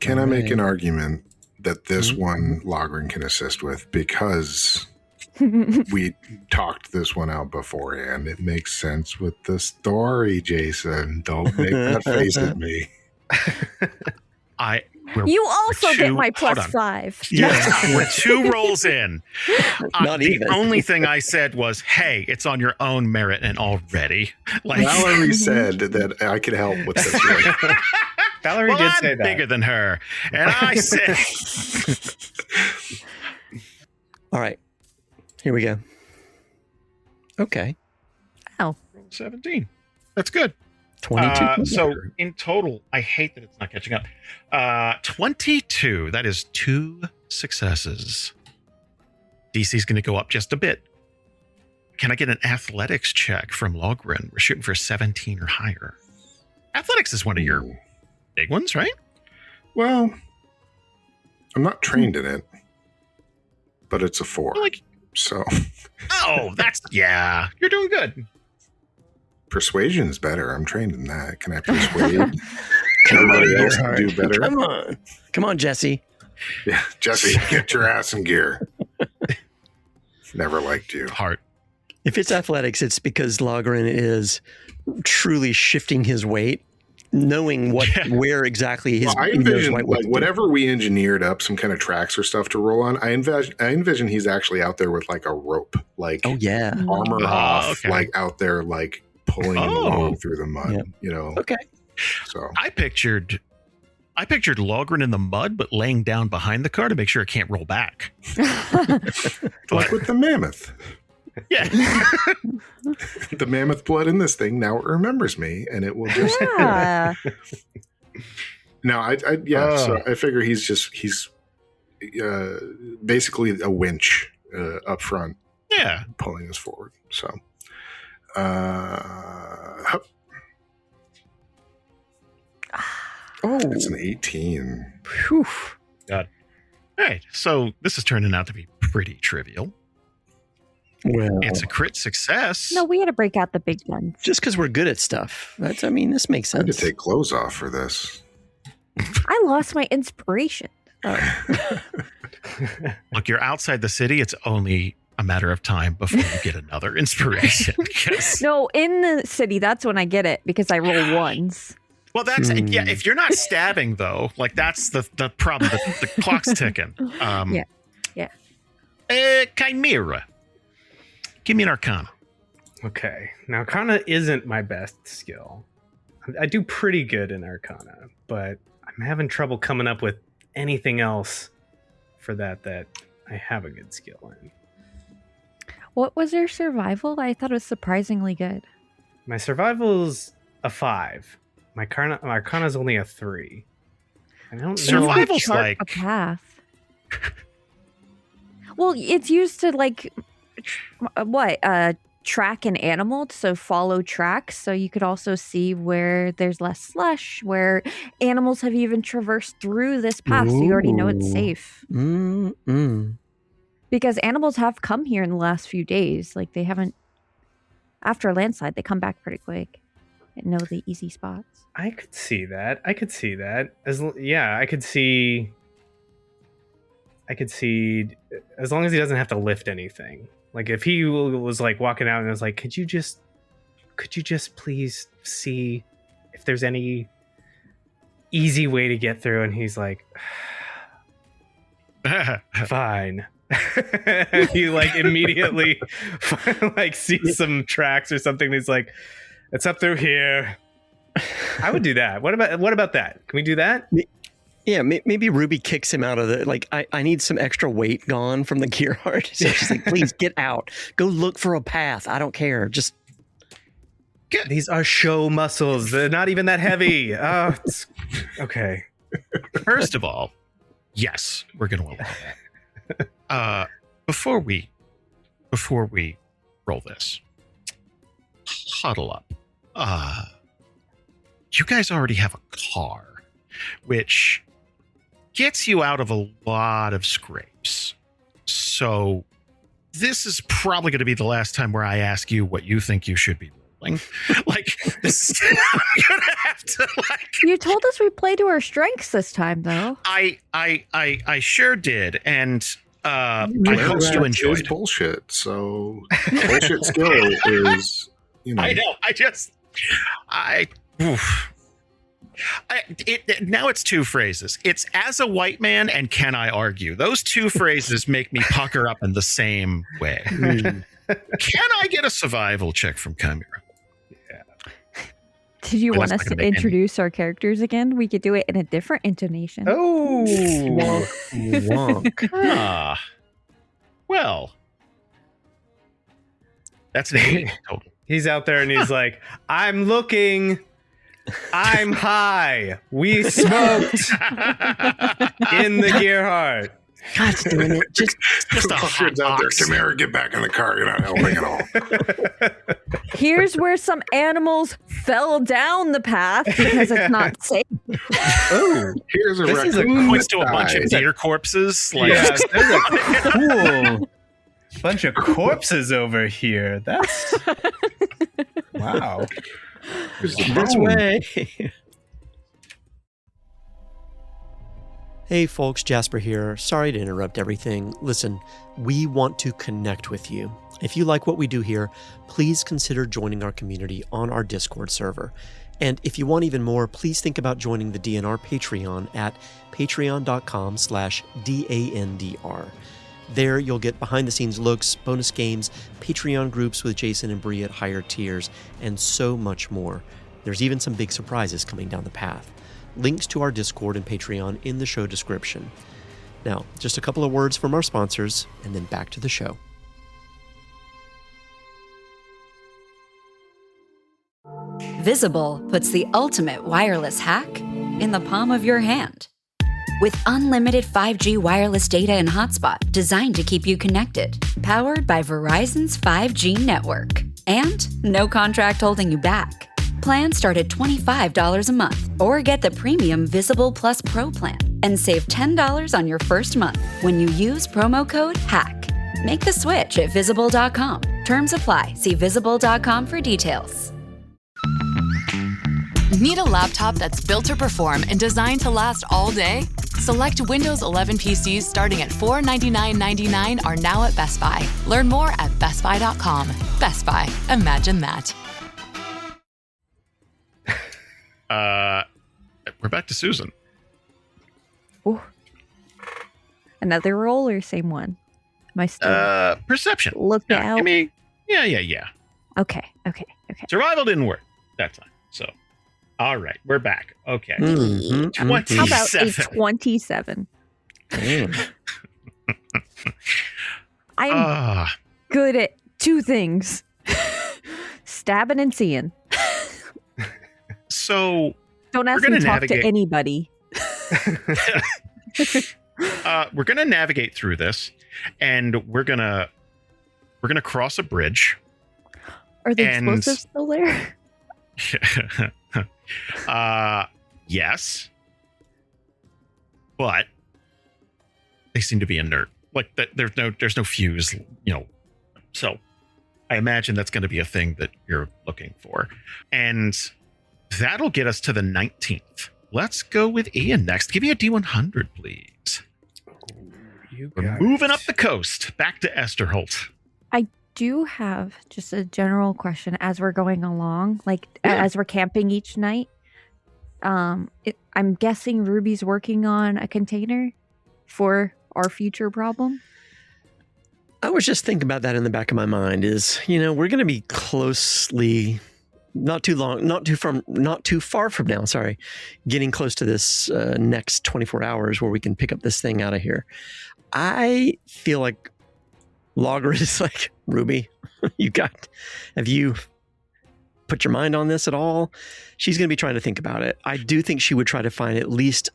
Can I make an argument that this one Logrhyn can assist with, because we talked this one out beforehand? It makes sense with the story, Jason. Don't make that face at me. You also get my +5. Yeah, we're 2 rolls in. Not the even. only thing I said was, "Hey, it's on your own merit," and already, like Valerie said that I could help with this one. Valerie did say that. Bigger than her, and I said, All right, here we go. Okay, 17. That's good. 22. So in total, I hate that it's not catching up. 22. That is 2 successes. DC's going to go up just a bit. Can I get an athletics check from Logrhyn? We're shooting for 17 or higher. Athletics is one of your big ones, right? Well, I'm not trained in it, but it's a 4. So. Oh, you're doing good. Persuasion's better. I'm trained in that. Can I persuade everybody else to do better? Come on, Jesse. Yeah, Jesse, get your ass in gear. Never liked you. Heart. If it's athletics, it's because Logrhyn is truly shifting his weight, knowing where exactly his. I envision whatever we engineered up some kind of tracks or stuff to roll on. I envision he's actually out there with like a rope, like armor off, like out there, like pulling him along through the mud. You know. Okay. So I pictured Logrhyn in the mud, but laying down behind the car to make sure it can't roll back. Like with the mammoth. Yeah. The mammoth blood in this thing, now it remembers me, and it will just. Yeah. No, so I figure he's basically a winch up front. Yeah. Pulling us forward. So. It's an 18. Whew. God. All right. So this is turning out to be pretty trivial. Well, it's a crit success. No, we had to break out the big guns. Just because we're good at stuff. This makes sense. I had to take clothes off for this. I lost my inspiration. Look, you're outside the city. It's only a matter of time before you get another inspiration. No, in the city, that's when I get it because I roll ones. Well, that's if you're not stabbing though, like that's the problem. The clock's ticking. Yeah. Chimera. Give me an Arcana. Okay. Now, Arcana isn't my best skill. I do pretty good in Arcana, but I'm having trouble coming up with anything else for that I have a good skill in. What was your survival? I thought it was surprisingly good. My survival's a 5. My Arcana's only a 3. I don't know. Survival's a path. Well, it's used to track an animal, so follow tracks. So you could also see where there's less slush, where animals have even traversed through this path. So you already know it's safe. Because animals have come here in the last few days. Like they haven't, after a landslide, they come back pretty quick and know the easy spots. I could see that. I could see as long as he doesn't have to lift anything. Like if he was like walking out and was like, could you just please see if there's any easy way to get through? And he's like, fine. And he like immediately like sees some tracks or something. And he's like, it's up through here. I would do that. What about that? Can we do that? Yeah, maybe Ruby kicks him out of the, I need some extra weight gone from the gear heart. So she's like, please get out. Go look for a path. I don't care. Just. These are show muscles. They're not even that heavy. Okay. First of all, yes, we're going to allow that. Before we roll this, huddle up. You guys already have a car, which gets you out of a lot of scrapes. So this is probably going to be the last time where I ask you what you think you should be rolling. This is, I'm going to have to You told us we play to our strengths this time, though. I sure did, and I hope you enjoyed. It's bullshit. So bullshit skill is, I know. Now it's two phrases. It's as a white man and can I argue? Those two phrases make me pucker up in the same way. Can I get a survival check from Chimera? Did you want us to introduce our characters again? We could do it in a different intonation. Oh, wonk. Well, that's an 8 total. He's out there and he's like, I'm looking. I'm high. We smoked in the Gearheart. God's doing it. Just a hot out there. Chimera, get back in the car. You're not helping at all. Here's where some animals fell down the path because it's not safe. Oh, here's a raccoon. Points to a bunch of deer corpses. Like, yeah, there's a cool bunch of corpses over here. That's wow. This way. Hey folks, Jasper here. Sorry to interrupt everything. Listen, we want to connect with you. If you like what we do here, please consider joining our community on our Discord server. And if you want even more, please think about joining the DNR Patreon at patreon.com/DANDR. There you'll get behind-the-scenes looks, bonus games, Patreon groups with Jason and Bree at higher tiers, and so much more. There's even some big surprises coming down the path. Links to our Discord and Patreon in the show description. Now, just a couple of words from our sponsors, and then back to the show. Visible puts the ultimate wireless hack in the palm of your hand. With unlimited 5G wireless data and hotspot designed to keep you connected, powered by Verizon's 5G network. And no contract holding you back. Plans start at $25 a month, or get the premium Visible Plus Pro plan and save $10 on your first month when you use promo code HACK. Make the switch at Visible.com. Terms apply. See Visible.com for details. Need a laptop that's built to perform and designed to last all day? Select Windows 11 PCs starting at $499.99 are now at Best Buy. Learn more at BestBuy.com. Best Buy. Imagine that. We're back to Susan. Ooh. Another roll or same one? Am I still perception. Look out. I mean, yeah. Okay. Survival didn't work that time. So, all right, we're back. Okay. 27. How about a 27? I'm good at two things. Stabbing and seeing. So don't ask me to talk to anybody. We're gonna navigate through this, and we're gonna cross a bridge. Are the explosives still there? Yes, but they seem to be inert. Like that, there's no fuse. So I imagine that's going to be a thing that you're looking for, and that'll get us to the 19th. Let's go with Ian next. Give me a D100, please. We're moving up the coast, back to Esterholt. I do have just a general question as we're going along, as we're camping each night. I'm guessing Ruby's working on a container for our future problem. I was just thinking about that in the back of my mind is, we're going to be closely, not too far from now, getting close to this next 24 hours where we can pick up this thing out of here. I feel like Logrhyn is like, Ruby, have you put your mind on this at all? She's going to be trying to think about it. I do think she would try to find at least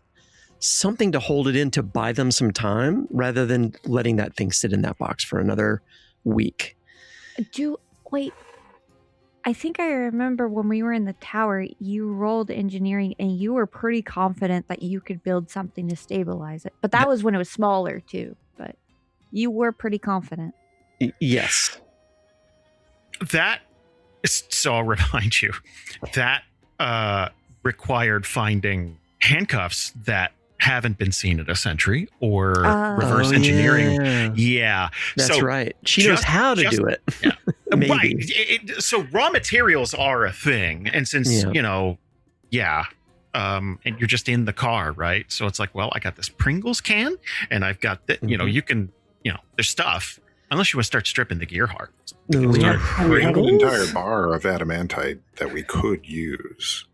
something to hold it in to buy them some time rather than letting that thing sit in that box for another week. I think I remember when we were in the tower, you rolled engineering and you were pretty confident that you could build something to stabilize it. But that was when it was smaller too. But you were pretty confident. Yes. So I'll remind you, that required finding handcuffs that haven't been seen in a century or reverse engineering. Yeah. That's right. She knows how to do it. Yeah. Right. So raw materials are a thing. And since, and you're just in the car, right? So it's like, well, I got this Pringles can, and I've got that. You know, you can, there's stuff. Unless you want to start stripping the gear heart. We have an entire bar of adamantite that we could use.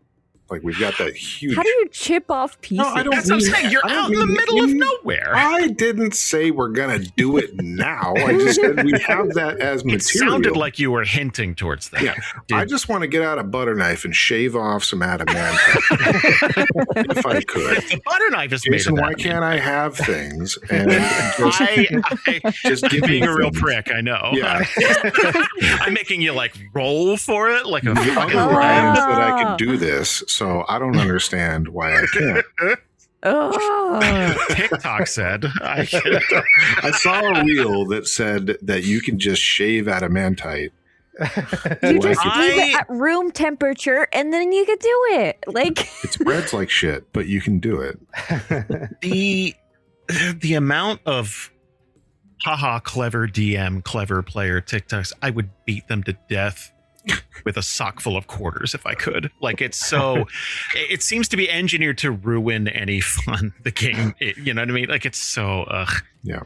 Like, we've got that huge... How do you chip off pieces? No, That's what I'm saying. You're out in the middle of nowhere. I didn't say we're going to do it now. I just said we have that as material. It sounded like you were hinting towards that. Yeah. I just want to get out a butter knife and shave off some adamantite. If I could. If the butter knife is Jason, made of why can't I have things? And just give being me a real things. prick, I know. Yeah. I'm making you like roll for it like a The fucking other ram. rhymes that I could do this, so I don't understand why I can't. TikTok said I saw a reel that said that you can just shave adamantite. You just leave it at room temperature and then you could do it. Like, it spreads like shit, but you can do it. The amount of clever DM, clever player TikToks, I would beat them to death with a sock full of quarters if I could. Like, it's so it seems to be engineered to ruin any fun the game, you know what I mean? Like, it's so yeah.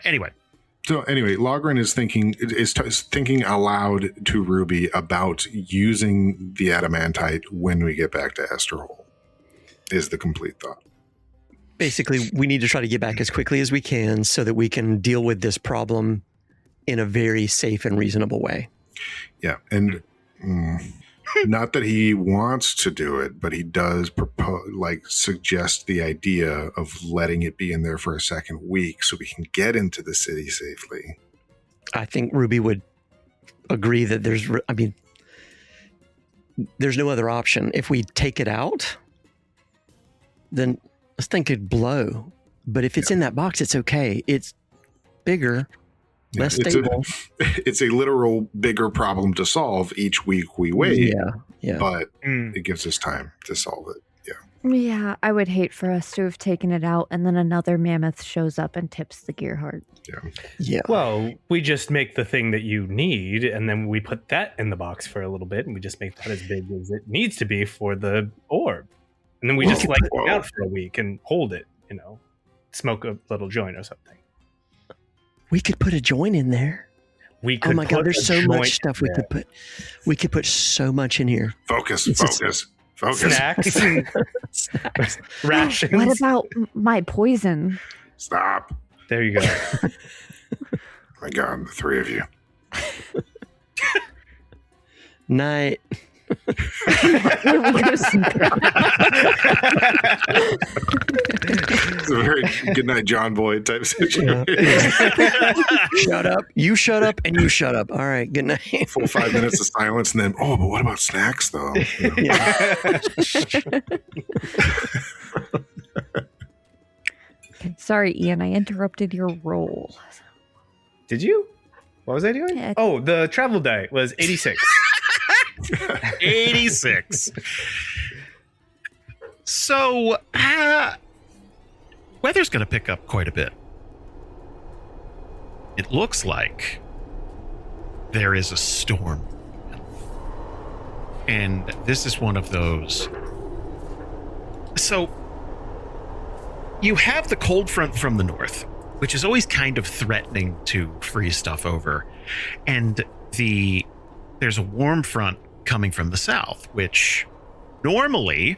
Anyway, Logrhyn is thinking aloud to Ruby about using the adamantite when we get back to Esterholt, is the complete thought. Basically, we need to try to get back as quickly as we can so that we can deal with this problem in a very safe and reasonable way. Yeah, and not that he wants to do it, but he does suggest the idea of letting it be in there for a second week so we can get into the city safely. I think Ruby would agree that there's no other option. If we take it out, then this thing could blow. But if it's in that box, it's okay. It's bigger. Less stable. It's a literal bigger problem to solve each week we wait. Yeah. But it gives us time to solve it. Yeah. Yeah, I would hate for us to have taken it out and then another mammoth shows up and tips the gear heart. Yeah. Well, we just make the thing that you need, and then we put that in the box for a little bit, and we just make that as big as it needs to be for the orb. And then we just like it out for a week and hold it, smoke a little joint or something. We could put a joint in there. We could. Oh my God! There's so much stuff we could put. We could put so much in here. Focus. Snacks. Snacks. Rations. What about my poison? Stop. There you go. Oh my God, the three of you. Night. It's a very good night, John Boy type situation. Shut up. You shut up and you shut up. All right. Good night. Full 5 minutes of silence and then, but what about snacks though? Sorry, Ian, I interrupted your roll. Did you? What was I doing? Yeah. Oh, the travel die was 86. 86. So, weather's going to pick up quite a bit. It looks like there is a storm. And this is one of those. So, you have the cold front from the north, which is always kind of threatening to freeze stuff over. And there's a warm front coming from the south, which normally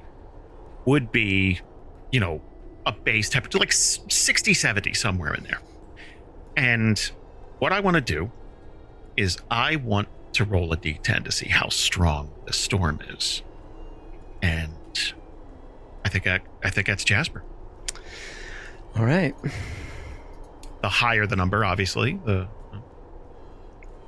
would be, a base temperature, like 60, 70, somewhere in there. And what I want to do is I want to roll a d10 to see how strong the storm is. And I think that's Jasper. All right. The higher the number, obviously. The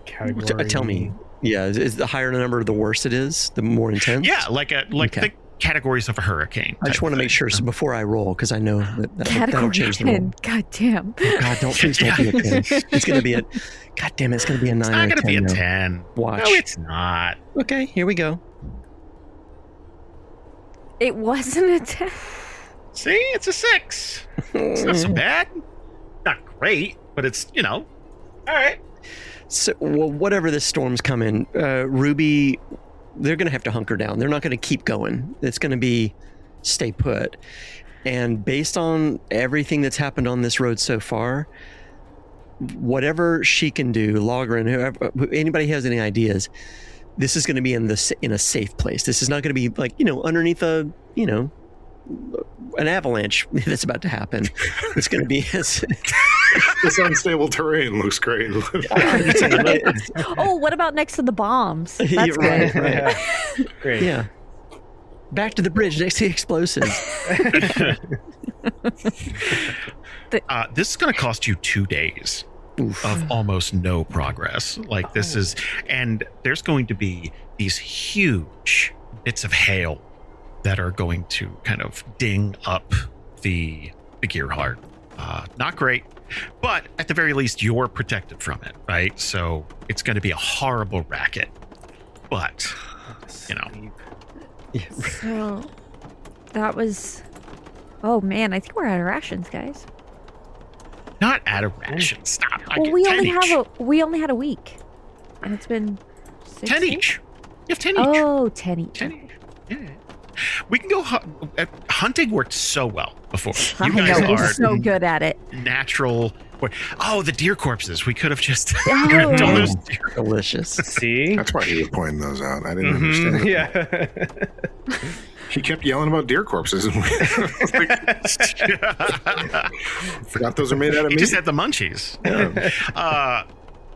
category. Tell me. Yeah, is the higher the number, the worse it is? The more intense? Yeah, like the categories of a hurricane. I just want to make sure. So before I roll, because I know that'll change the roll. God damn. Oh God, please don't be a 10. It's going to be God damn it, it's going to be a 9 It's or not a 10. going to be a now. 10. Watch. No, it's not. Okay, here we go. It wasn't a 10. See, it's a 6. It's not so bad. Not great, but it's, all right. So, whatever this storm's coming, Ruby, they're going to have to hunker down. They're not going to keep going. It's going to be stay put. And based on everything that's happened on this road so far, whatever she can do, Logrhyn, whoever, anybody has any ideas, this is going to be in a safe place. This is not going to be like, underneath an avalanche that's about to happen. It's going to be this unstable terrain looks great. Oh, what about next to the bombs? That's right. Great. Yeah. Back to the bridge next to the explosives. This is going to cost you 2 days of almost no progress. Like this is, and there's going to be these huge bits of hail that are going to kind of ding up the gear heart. Not great, but at the very least you're protected from it, right? So it's going to be a horrible racket, but So that was, oh man, I think we're out of rations, guys. Not out of rations. Stop. Well, we only had a week, and it's been 10 each. You have 10 each. Oh, 10 each. 10 each. Yeah. We can go hunting worked so well before. You I guys know, we're are so good at it. Natural. Oh, the deer corpses. We could have just Oh. done those deer. Delicious. See? That's why he was pointing those out. I didn't understand. Yeah. He kept yelling about deer corpses. And forgot those are made out of He meat. just had the munchies.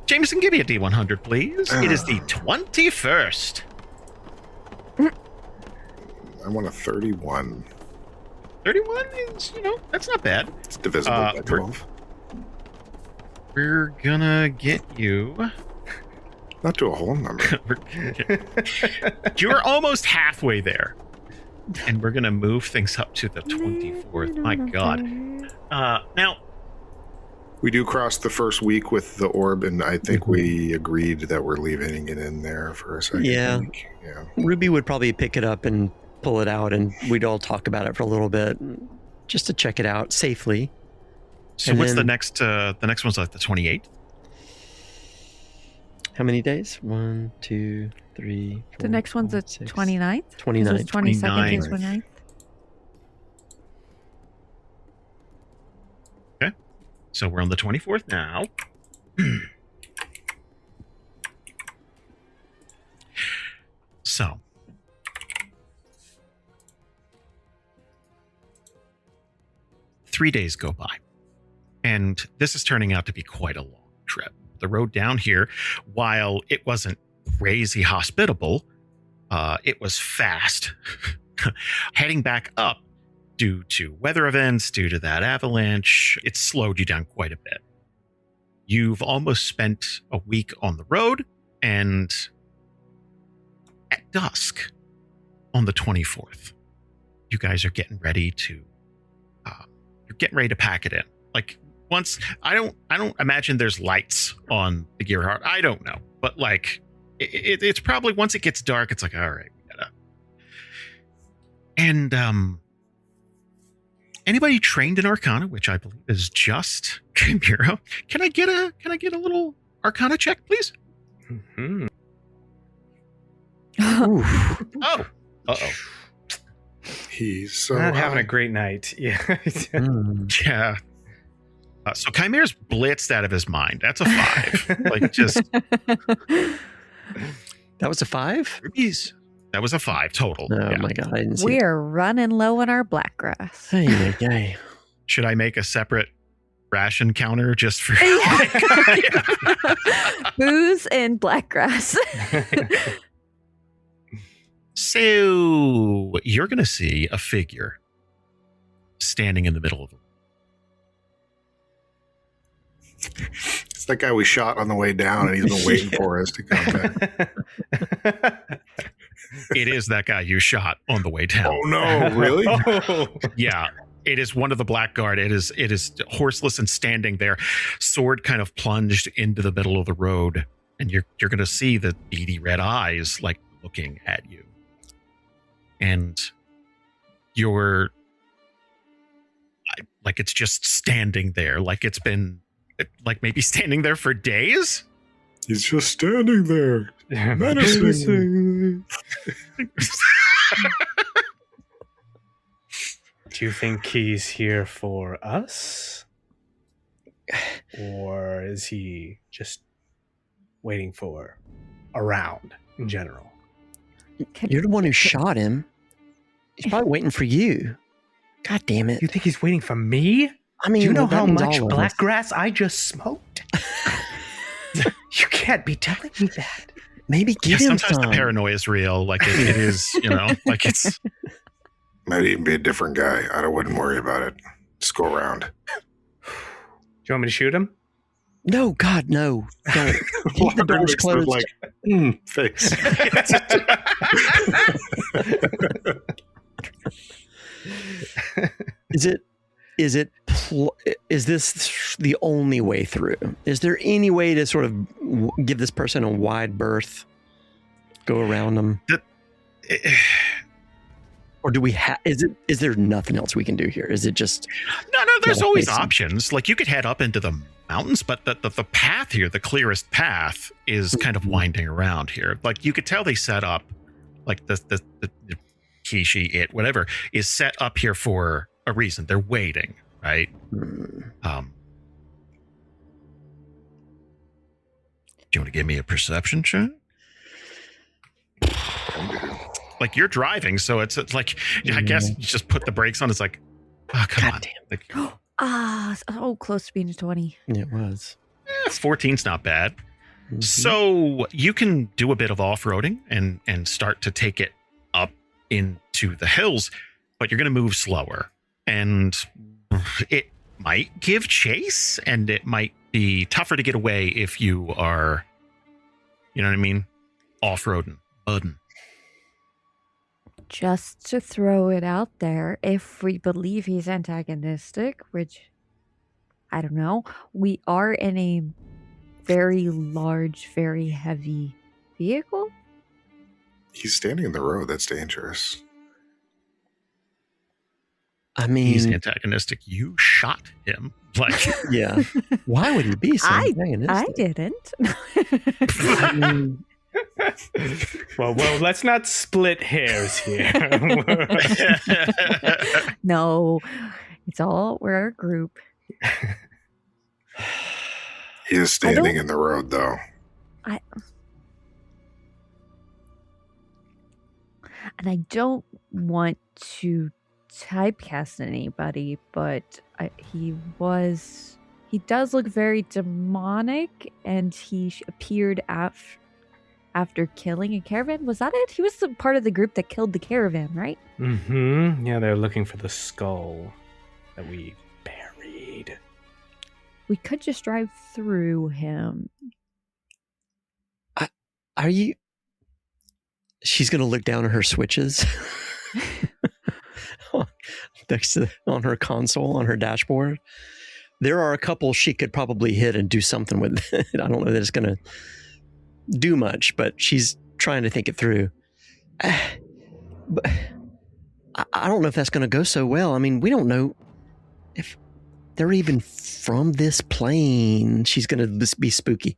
Jamieson, give me a D100, please. It is the 21st. I want a 31. 31 is, that's not bad. It's divisible by 12. We're gonna get you. Not to a whole number. You're almost halfway there. And we're gonna move things up to the 24th. My God. Now, we do cross the first week with the orb, and I think we agreed that we're leaving it in there for a second week. Yeah. Ruby would probably pick it up and pull it out, and we'd all talk about it for a little bit, just to check it out safely. So what's the next? The next one's like the 28th. How many days? 1, 2, 3. 4, The next one's the 6, 29th. 29th. 22nd is 29th. Okay. So we're on the 24th now. So. Three days go by. And this is turning out to be quite a long trip. The road down here, while it wasn't crazy hospitable, it was fast. Heading back up due to weather events, due to that avalanche, it slowed you down quite a bit. You've almost spent a week on the road, and at dusk on the 24th, you guys are getting ready to pack it in. Like, once I don't imagine there's lights on the gear heart. I don't know, but like it's probably once it gets dark, it's like, all right, we gotta. And anybody trained in Arcana, which I believe is just Chimera, can I get a little Arcana check, please? Mm-hmm. Oh, uh-oh. He's not having a great night. Yeah. Yeah. So Chimera's blitzed out of his mind. That's a 5. Like, just. That was a 5? That was a 5 total. Oh my God. I didn't see We're running low on our black grass. Hey. Should I make a separate ration counter just for booze and black grass? So you're going to see a figure standing in the middle of the room. It's that guy we shot on the way down, and he's been waiting for us to come back. It is that guy you shot on the way down. Oh no, really? Yeah. It is one of the Blackguard. It is horseless and standing there, sword kind of plunged into the middle of the road, and you're going to see the beady red eyes like looking at you. And you're like, it's just standing there, like it's been like maybe standing there for days. He's just standing there, menacing. Do you think he's here for us? Or is he just waiting for a round in general? You're the one who shot him. He's probably waiting for you. God damn it. You think he's waiting for me? I mean, do you know how much black black grass I just smoked? You can't be telling me that. Maybe give him sometimes some. The paranoia is real. Like it is, like it's. Might even be a different guy. I wouldn't worry about it. Just go around. Do you want me to shoot him? No, God, no. Don't. Keep the doors closed. Face. Is this the only way through? Is there any way to sort of give this person a wide berth? Go around them? Or do we is there nothing else we can do here? Is it just No, there's always options. Like you could head up into the mountains, but the path here, the clearest path is kind of winding around here. Like you could tell they set up like the he, she, it, whatever is set up here for a reason. They're waiting, right? Do you want to give me a perception check? Like you're driving, so it's like I guess you just put the brakes on. It's like, oh come on, damn. So close to being a 20. It was. 14's not bad. Mm-hmm. So you can do a bit of off-roading and start to take it up into the hills, but you're going to move slower, and it might give chase, and it might be tougher to get away if you are, you know what I mean, off-roading, budding. Just to throw it out there, if we believe he's antagonistic, which I don't know, we are in a very large, very heavy vehicle. He's standing in the road. That's dangerous. I mean, he's antagonistic. You shot him. Like, yeah. Why would he be so antagonistic? I didn't. I mean, well, let's not split hairs here. No, we're a group. He is standing in the road, though. And I don't want to typecast anybody, but he does look very demonic, and he appeared after killing a caravan. Was that it? He was the part of the group that killed the caravan, right? Mm-hmm. Yeah, they're looking for the skull that we buried. We could just drive through him. Are you... She's going to look down at her switches. Next to on her console, on her dashboard. There are a couple she could probably hit and do something with it. I don't know that it's going to do much, but she's trying to think it through. But I don't know if that's going to go so well. I mean, we don't know if they're even from this plane. She's going to be spooky.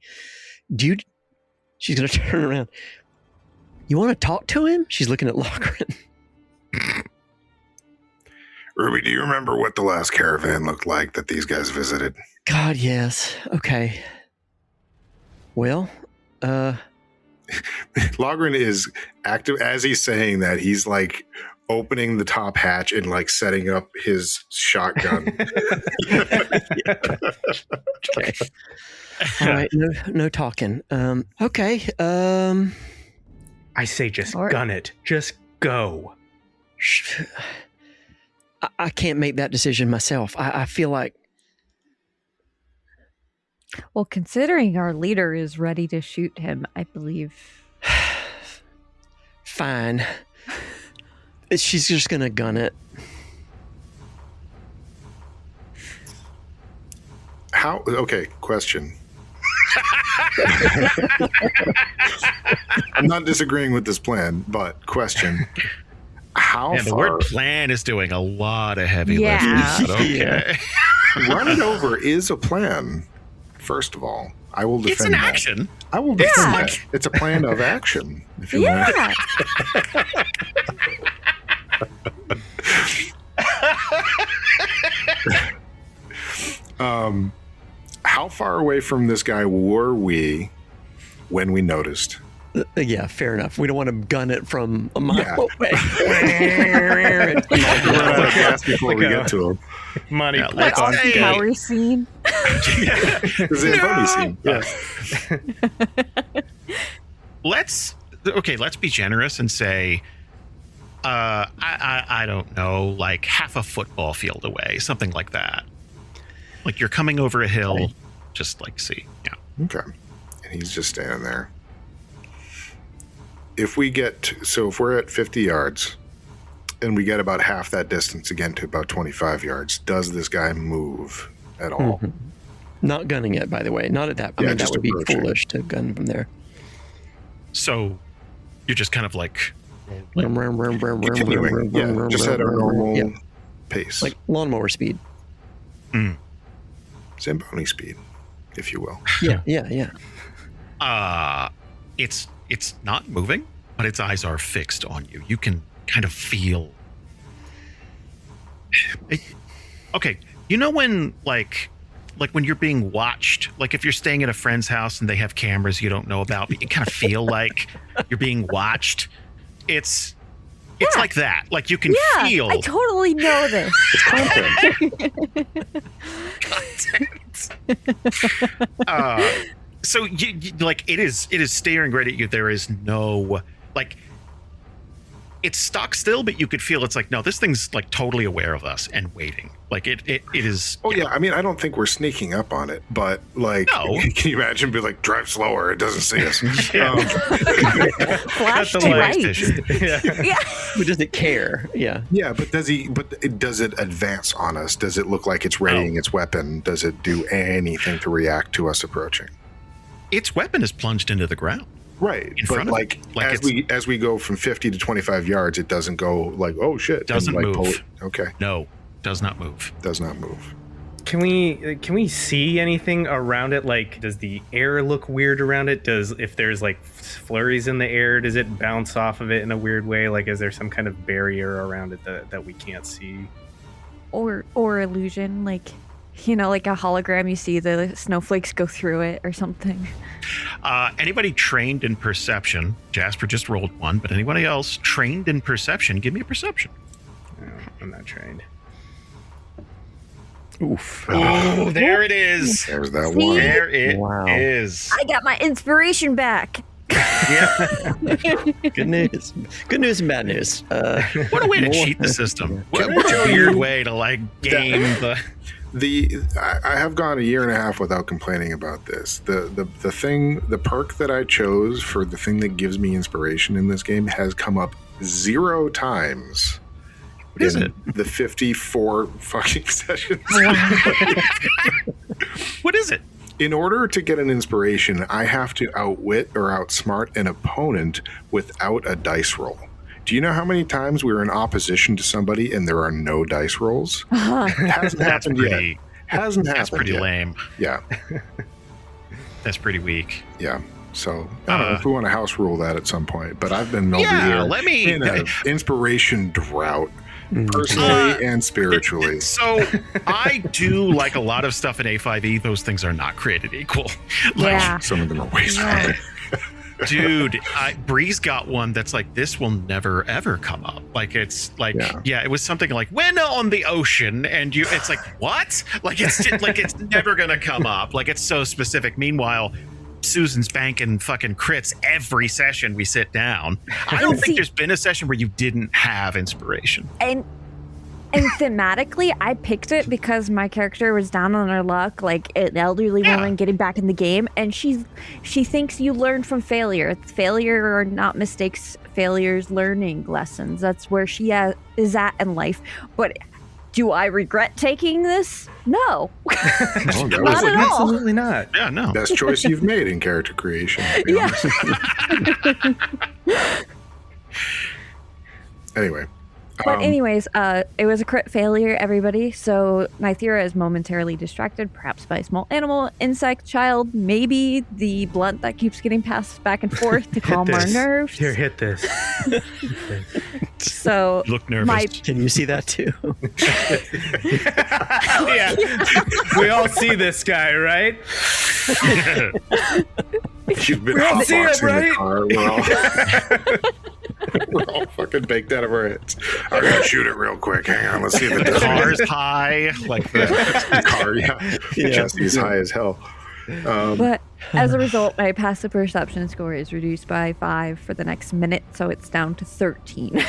She's going to turn around. You want to talk to him? She's looking at Logrhyn. Ruby, do you remember what the last caravan looked like that these guys visited? God, yes. Okay. Well, Logrhyn is active as he's saying that. He's like opening the top hatch and like setting up his shotgun. Okay. All right. No talking. Okay. I say just gun it. Just go. I can't make that decision myself. I feel like... Well, considering our leader is ready to shoot him, I believe... Fine. She's just going to gun it. How? Okay, question. I'm not disagreeing with this plan, but question. How the far? word plan is doing a lot of heavy lifting. Okay. Run it over is a plan. First of all, I will defend It's an action. I will defend that. It's a plan of action, if you want. How far away from this guy were we when we noticed? Yeah, fair enough. We don't want to gun it from a mile away. Run out of gas before we get to him. Money. Like on power scene. Zamboni scene. Yeah. Let's be generous and say, I don't know, like half a football field away, something like that. Like you're coming over a hill, just like see. Yeah. Okay. And he's just standing there. If we're at 50 yards and we get about half that distance again to about 25 yards, does this guy move at all? Mm-hmm. Not gunning it, by the way. Not at that. I mean, that would be foolish to gun from there. So you're just kind of like continuing. Yeah, just at our normal pace. Like lawnmower speed. Zamboni speed, if you will. Yeah. It's not moving, but its eyes are fixed on you. You can kind of feel. Okay, you know when like when you're being watched, like if you're staying at a friend's house and they have cameras you don't know about, but you kind of feel like you're being watched. It's like that. Like you can feel. I totally know this. It's content. So you like it is staring right at you. There is no like it's stuck still, but you could feel it's like, no, this thing's like totally aware of us and waiting. Like it is. Oh yeah. I mean, I don't think we're sneaking up on it, but like, can you imagine be like, drive slower. It doesn't see us. Flash to right. Yeah. But does it care? Yeah. Yeah. But does it advance on us? Does it look like it's readying its weapon? Does it do anything to react to us approaching? Its weapon is plunged into the ground. Right. But like as we go from 50 to 25 yards, it doesn't go like, oh shit. Doesn't like, move. Okay. No, does not move. Does not move. Can we see anything around it? Like, does the air look weird around it? If there's like flurries in the air, does it bounce off of it in a weird way? Like, is there some kind of barrier around it that we can't see? Or illusion, like, you know, like a hologram, you see the snowflakes go through it or something. Anybody trained in perception? Jasper just rolled one, but anybody else trained in perception? Give me a perception. No, I'm not trained. Oof. Oh, there it is. There's that one. There it is. I got my inspiration back. Yeah. Good news. Good news and bad news. What a way to cheat the system. What a weird way to like game I have gone a year and a half without complaining about this. The perk that I chose for the thing that gives me inspiration in this game has come up 0 times. What is it? The 54 fucking sessions. What is it? In order to get an inspiration, I have to outwit or outsmart an opponent without a dice roll. Do you know how many times we were in opposition to somebody and there are no dice rolls? It hasn't happened yet. Hasn't happened yet. That's pretty lame. Yeah. That's pretty weak. Yeah. So I don't know if we want to house rule that at some point, but I've been over here in an inspiration drought, personally and spiritually. So I do like a lot of stuff in A5E. Those things are not created equal. Yeah. Some of them are ways higher. Dude, Bree's got one that's like, this will never ever come up. Like it's like, it was something like when on the ocean, and it's like, what? Like it's never gonna come up. Like it's so specific. Meanwhile, Susan's banking fucking crits every session we sit down. I don't think there's been a session where you didn't have inspiration. And thematically, I picked it because my character was down on her luck, like an elderly woman getting back in the game, and she thinks you learn from failure. Failure are not mistakes, failures learning lessons. That's where she is at in life. But do I regret taking this? No. Not at all. Absolutely not. Yeah, no. Best choice you've made in character creation. Yeah. Anyway. But anyways, it was a crit failure, everybody. So Nythera is momentarily distracted, perhaps by a small animal, insect, child, maybe the blunt that keeps getting passed back and forth to calm our nerves. Here, hit this. So look nervous. Can you see that too? Yeah. We all see this guy, right? You've been We all see it, hotboxing right? the car. We're all fucking baked out of our heads. I'm gonna shoot it real quick. Hang on, let's see if The car's high, like the car. Yeah, Jesse's high as hell. But as a result, my passive perception score is reduced by 5 for the next minute, so it's down to 13.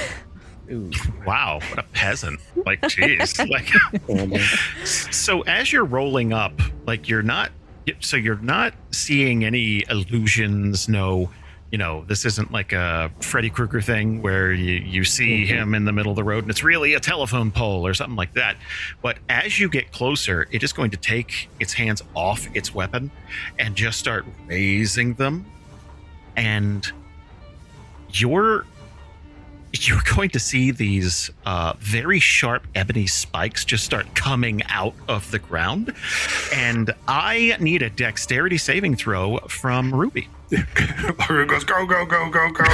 Ooh. Wow, what a peasant. Like, jeez. Like, so as you're rolling up, like you're not seeing any illusions, this isn't like a Freddy Krueger thing where you see him in the middle of the road and it's really a telephone pole or something like that. But as you get closer, it is going to take its hands off its weapon and just start raising them. And you're going to see these very sharp ebony spikes just start coming out of the ground. And I need a dexterity saving throw from Ruby. Logrhyn goes, go, go, go, go, go.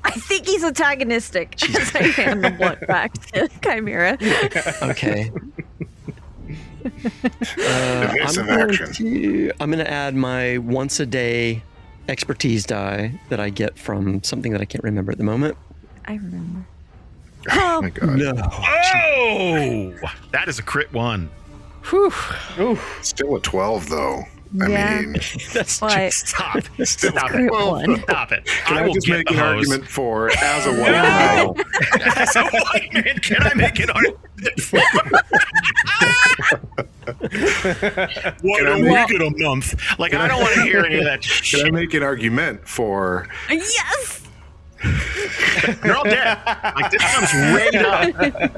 I think he's antagonistic. As I hand the blunt back to Chimera. Okay. I'm going to add my once a day expertise die that I get from something that I can't remember at the moment. I remember. Oh my god. No. Oh! That is a crit 1. Whew. Still a 12 though. Yeah. I mean, That's why. Stop it. Stop It. Can I just make an argument for, as a white male? As a white man, can I make an argument for? What a week in a month. Like, I don't want to hear any of that shit. Can I make an argument for? Yes! You're all dead. Like, this comes right up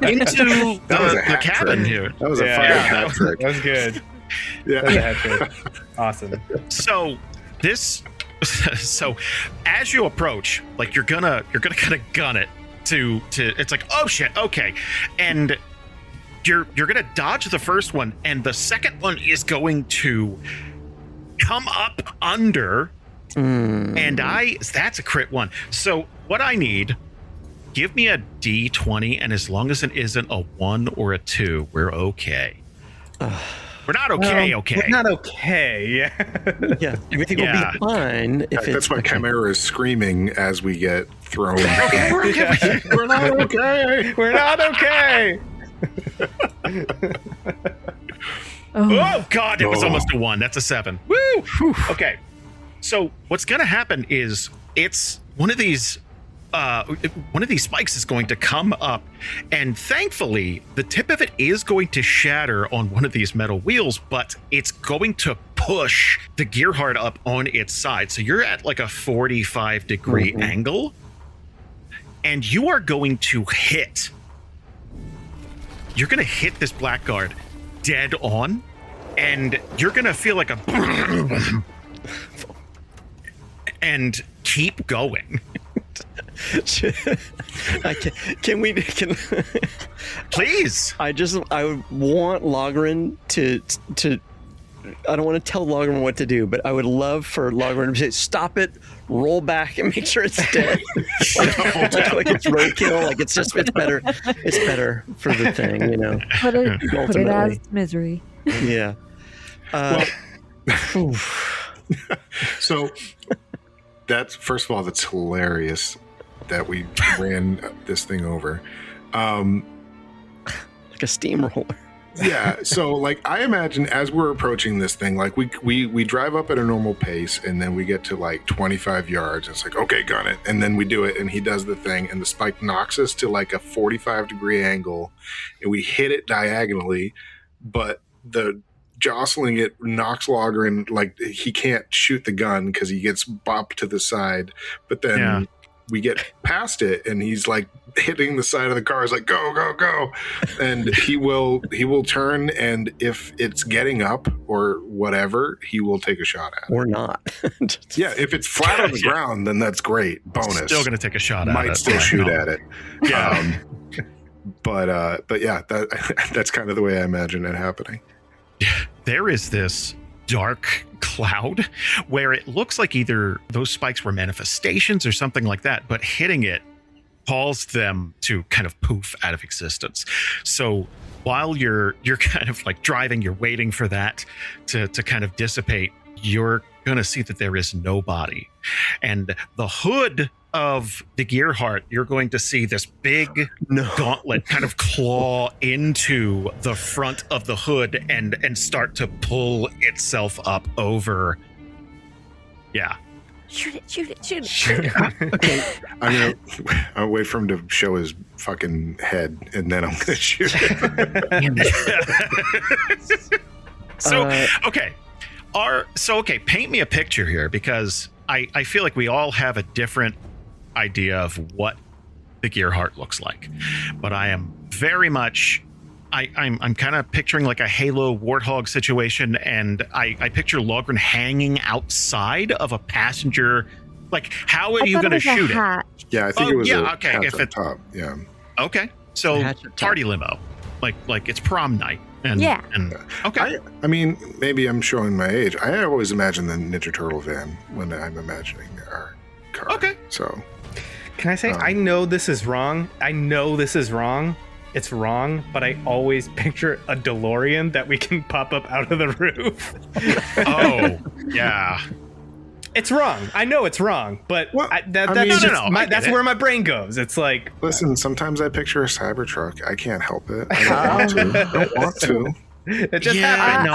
into the cabin trick. here. That was a fucking hat trick. That was good. Yeah. That was a hat trick. Awesome. So as you approach, like you're gonna kind of gun it to it's like, oh shit, okay, and you're gonna dodge the first one, and the second one is going to come up under, and that's a crit 1. So what I need, give me a D20, and as long as it isn't a 1 or a 2, we're okay. We're not okay. We're not okay. Yeah. Yeah. Everything will be fine if it's. That's why Chimera is screaming as we get thrown. We're not okay. We're not okay. Oh God, it was almost a 1. That's a 7. Woo! Okay. So what's gonna happen is it's one of these spikes is going to come up, and thankfully the tip of it is going to shatter on one of these metal wheels, but it's going to push the gear hard up on its side. So you're at like a 45-degree angle, and you are going to hit. You're going to hit this blackguard dead on, and you're going to feel like a and keep going. Can please? I want Logrhyn to I don't want to tell Logrhyn what to do, but I would love for Logrhyn to say, stop it, roll back, and make sure it's dead. like it's roadkill. Like it's better. It's better for the thing, you know. Put it as misery. Yeah. So that's, first of all, that's hilarious that we ran this thing over. Like a steamroller. Yeah, so like I imagine as we're approaching this thing, like we drive up at a normal pace, and then we get to like 25 yards. It's like, okay, gun it, and then we do it, and he does the thing, and the spike knocks us to like a 45-degree angle, and we hit it diagonally, but the jostling it knocks Logrhyn, like he can't shoot the gun because he gets bopped to the side, but then we get past it, and he's like hitting the side of the car. He's like, go, go, go. And he will turn, and if it's getting up or whatever, he will take a shot at it. Or not. Yeah, if it's flat on the ground, then that's great. Bonus. Still going to take a shot at it. Might still shoot at it. Yeah. But yeah, that's kind of the way I imagine it happening. There is this dark cloud where it looks like either those spikes were manifestations or something like that, but hitting it caused them to kind of poof out of existence. So while you're kind of like driving, you're waiting for that to kind of dissipate, you're going to see that there is no body. And the hood of the Gearheart, you're going to see this big gauntlet kind of claw into the front of the hood and start to pull itself up over. Yeah. Shoot it. Okay, I'll wait for him to show his fucking head, and then I'm going to shoot it. Okay, paint me a picture here, because I feel like we all have a different idea of what the Gearheart looks like. But I am very much... I'm kind of picturing like a Halo Warthog situation, and I picture Logrhyn hanging outside of a passenger. Like, how are you going to shoot it? Yeah, I think it was hatch up top. Yeah. Okay, so party limo, like it's prom night. And, okay. I mean, maybe I'm showing my age. I always imagine the Ninja Turtle van when I'm imagining our car. Okay. So, can I say I know this is wrong? It's wrong, but I always picture a DeLorean that we can pop up out of the roof. Oh, yeah. It's wrong. I know it's wrong, but that's where my brain goes. It's like... Listen, sometimes I picture a Cybertruck. I can't help it. I don't want to. It just happened.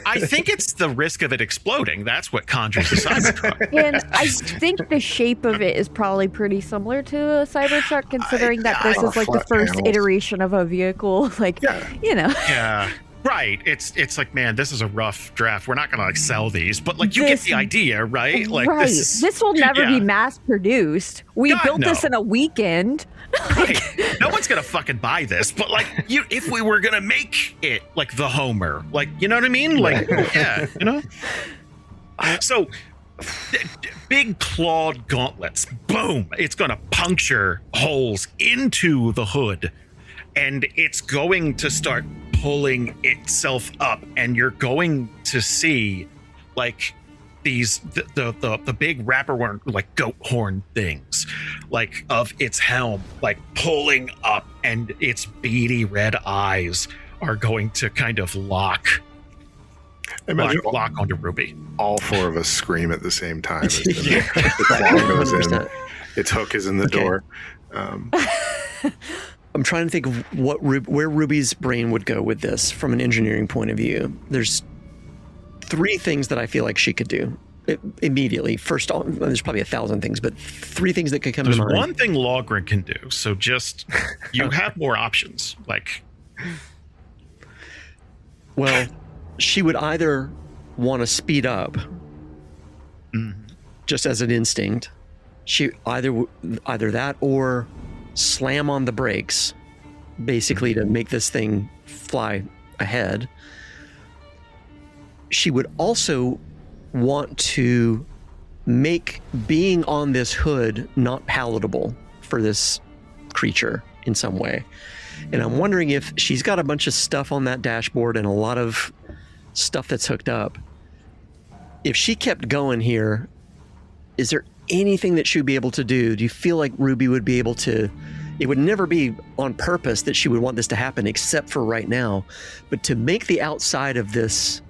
I think it's the risk of it exploding. That's what conjures a Cybertruck. And I think the shape of it is probably pretty similar to a Cybertruck, considering that this is like the first iteration of a vehicle. Like, Yeah. Right. It's like, man, this is a rough draft. We're not going to like sell these, but like you get the idea, right? Like this will never be mass produced. We built this in a weekend. Right. No one's going to fucking buy this, but like if we were going to make it like the Homer, like, you know what I mean? Like, yeah, you know? So big clawed gauntlets, boom, it's going to puncture holes into the hood, and it's going to start pulling itself up, and you're going to see like these the big wrapper like goat horn things like of its helm like pulling up, and its beady red eyes are going to kind of lock onto Ruby. All four of us scream at the same time as the claw goes in. Its hook is in the door. I'm trying to think of where Ruby's brain would go with this from an engineering point of view. There's three things that I feel like she could do immediately. First, there's probably 1,000 things, but three things that could come to mind. There's one thing Logrhyn can do, so just you have more options. Like, well, she would either want to speed up, just as an instinct. She either that or slam on the brakes, basically to make this thing fly ahead. She would also want to make being on this hood not palatable for this creature in some way. And I'm wondering if she's got a bunch of stuff on that dashboard and a lot of stuff that's hooked up. If she kept going here, is there anything that she would be able to do? Do you feel like Ruby would be able to... It would never be on purpose that she would want this to happen, except for right now. But to make the outside of this...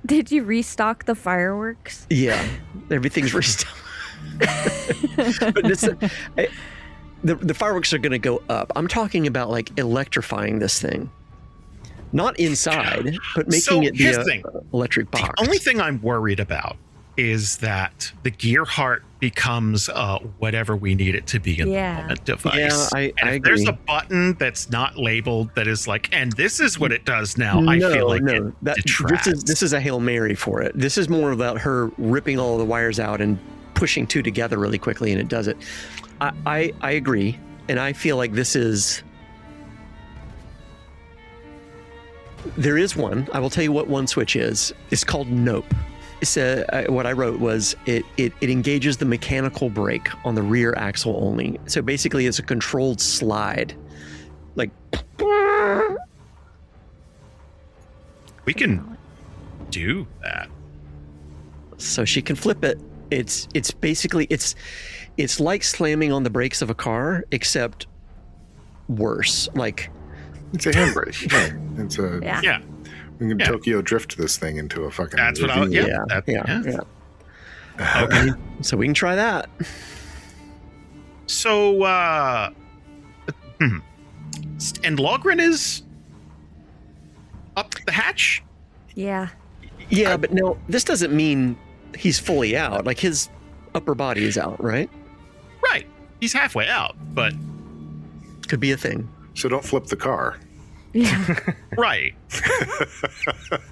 Did you restock the fireworks? Yeah, everything's restocked. But the fireworks are going to go up. I'm talking about like electrifying this thing. Not inside, but making it be an electric box. The only thing I'm worried about is that the Gearheart becomes whatever we need it to be in the moment device. Yeah, I agree. There's a button that's not labeled that is like, and this is what it does now. I feel like it detracts. This is a Hail Mary for it. This is more about her ripping all the wires out and pushing two together really quickly, and it does it. I agree, and I feel like this is... There is one. I will tell you what one switch is. It's called Nope. What I wrote was it engages the mechanical brake on the rear axle only. So basically it's a controlled slide. Like... We can do that. So she can flip it. It's basically it's like slamming on the brakes of a car, except worse. Like it's a handbrake. It's a We can Tokyo drift this thing into a fucking. That's what I. Yeah. Okay. So we can try that. So, and Logrhyn is up the hatch? Yeah. Yeah, but no, this doesn't mean he's fully out. Like, his upper body is out, right? Right. He's halfway out, but... Could be a thing. So don't flip the car. Yeah. Right.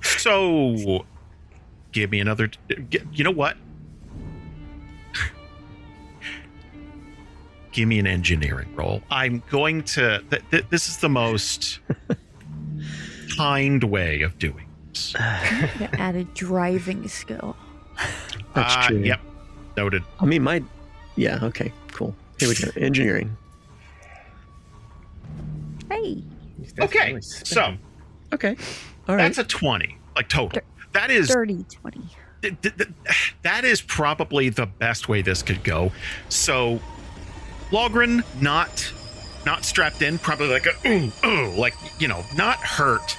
So, give me another... You know what? Give me an engineering roll. I'm going to... This is the most kind way of doing this. Add a driving skill. That's true. Yep. Noted. I mean, yeah, okay, cool. Here we go. Engineering. Hey. Okay, so... Okay. All right. That's a 20, like total. That is... Dirty 20. That is probably the best way this could go. So... Logrhyn, not strapped in, probably like like, you know, not hurt,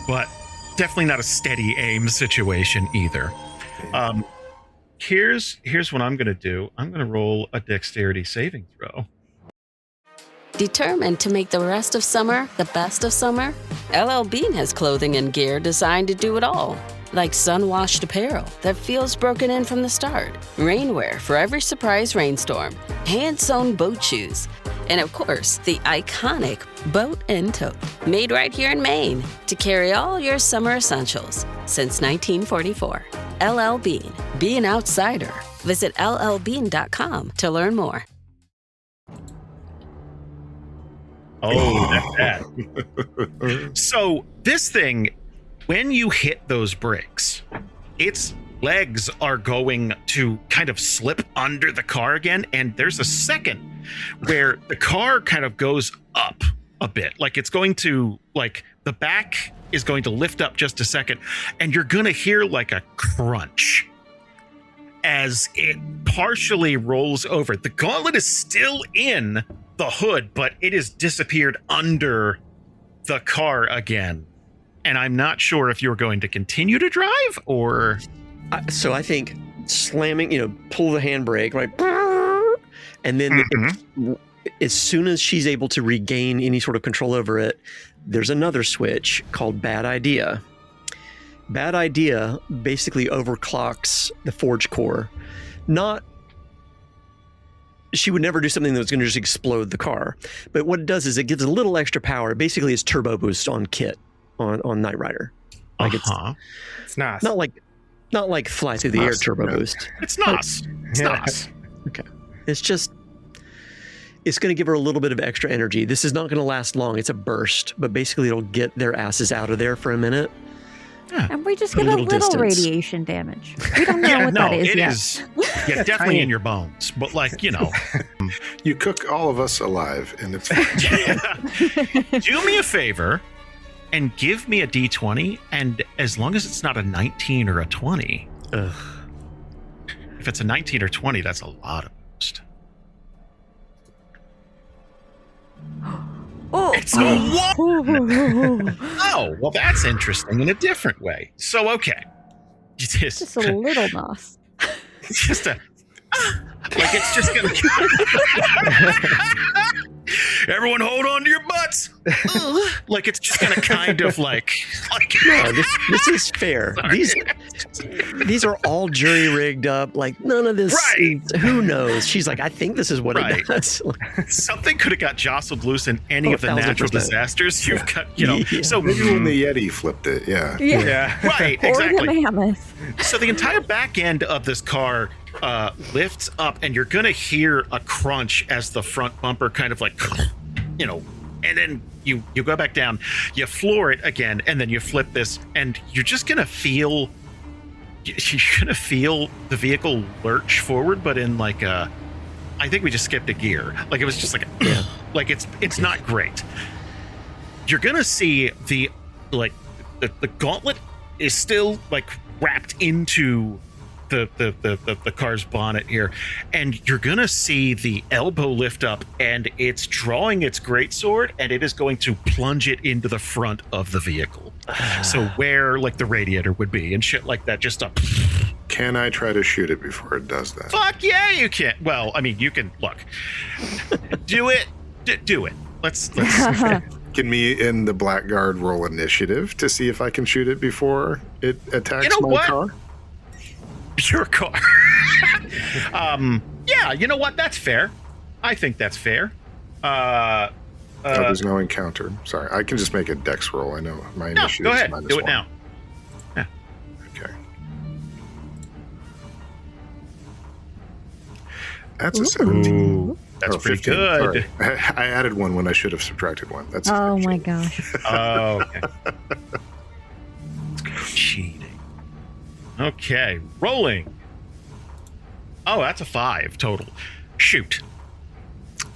but definitely not a steady aim situation either. Here's what I'm going to do. I'm going to roll a dexterity saving throw. Determined to make the rest of summer the best of summer? LL Bean has clothing and gear designed to do it all. Like sun-washed apparel that feels broken in from the start, rainwear for every surprise rainstorm, hand-sewn boat shoes, and of course, the iconic boat and tote, made right here in Maine to carry all your summer essentials since 1944. LL Bean, be an outsider. Visit llbean.com to learn more. Oh, that's bad. So this thing, when you hit those brakes, its legs are going to kind of slip under the car again. And there's a second where the car kind of goes up a bit. Like it's going to, like the back is going to lift up just a second. And you're going to hear like a crunch as it partially rolls over. The gauntlet is still in the hood, but it has disappeared under the car again. And I'm not sure if you're going to continue to drive or... So I think slamming, pull the handbrake, right? And then as soon as she's able to regain any sort of control over it, there's another switch called Bad Idea. Bad Idea basically overclocks the forge core. She would never do something that was going to just explode the car. But what it does is it gives a little extra power. Basically, it's turbo boost on Kit. On Knight Rider, like it's nice. Not like fly through the air turbo boost. It's nice. It's nice. Okay, it's going to give her a little bit of extra energy. This is not going to last long. It's a burst, but basically it'll get their asses out of there for a minute. Yeah. And we just get a little radiation damage. We don't know what that is yet. Is definitely in your bones, but you cook all of us alive, and it's fine. Do me a favor. And give me a D20, and as long as it's not a 19 or a 20, if it's a 19 or 20, that's a lot of boost. It's a 1! Oh, well, that's interesting in a different way. So, okay. Just a little nos. Just a... Like, it's just going to... Everyone hold on to your butts. Like it's just gonna kind of like no, this is fair. These are all jury rigged up. Like none of this. Right. Who knows? She's like, I think this is what it does. Something could have got jostled loose in any of the natural disasters you've got. So maybe when the Yeti flipped it. Yeah. Right. Exactly. Or the mammoth. So the entire back end of this car lifts up, and you're gonna hear a crunch as the front bumper kind of like, and then you go back down, you floor it again, and then you flip this, and you're just gonna feel the vehicle lurch forward, but in like I think we just skipped a gear. Like it was just like like it's not great. You're gonna see the gauntlet is still like wrapped into the car's bonnet here, and you're gonna see the elbow lift up, and it's drawing its greatsword, and it is going to plunge it into the front of the vehicle. So where like the radiator would be and shit like that, just up. Can I try to shoot it before it does that? Fuck yeah, you can. Well, I mean, you can look. Do it. Do it. Let's. Can me and the Blackguard roll initiative to see if I can shoot it before it attacks my car? Your car. Yeah, you know what? That's fair. I think that's fair. There's no encounter. Sorry, I can just make a dex roll. I know my initiative. Go ahead. Is Do it -1. now. Yeah. Okay. That's a 17. That's pretty 15. good. Sorry. I added one when I should have subtracted one. That's oh my gosh. Oh, okay. Cheating. Okay, rolling. Oh, that's a 5 total. Shoot.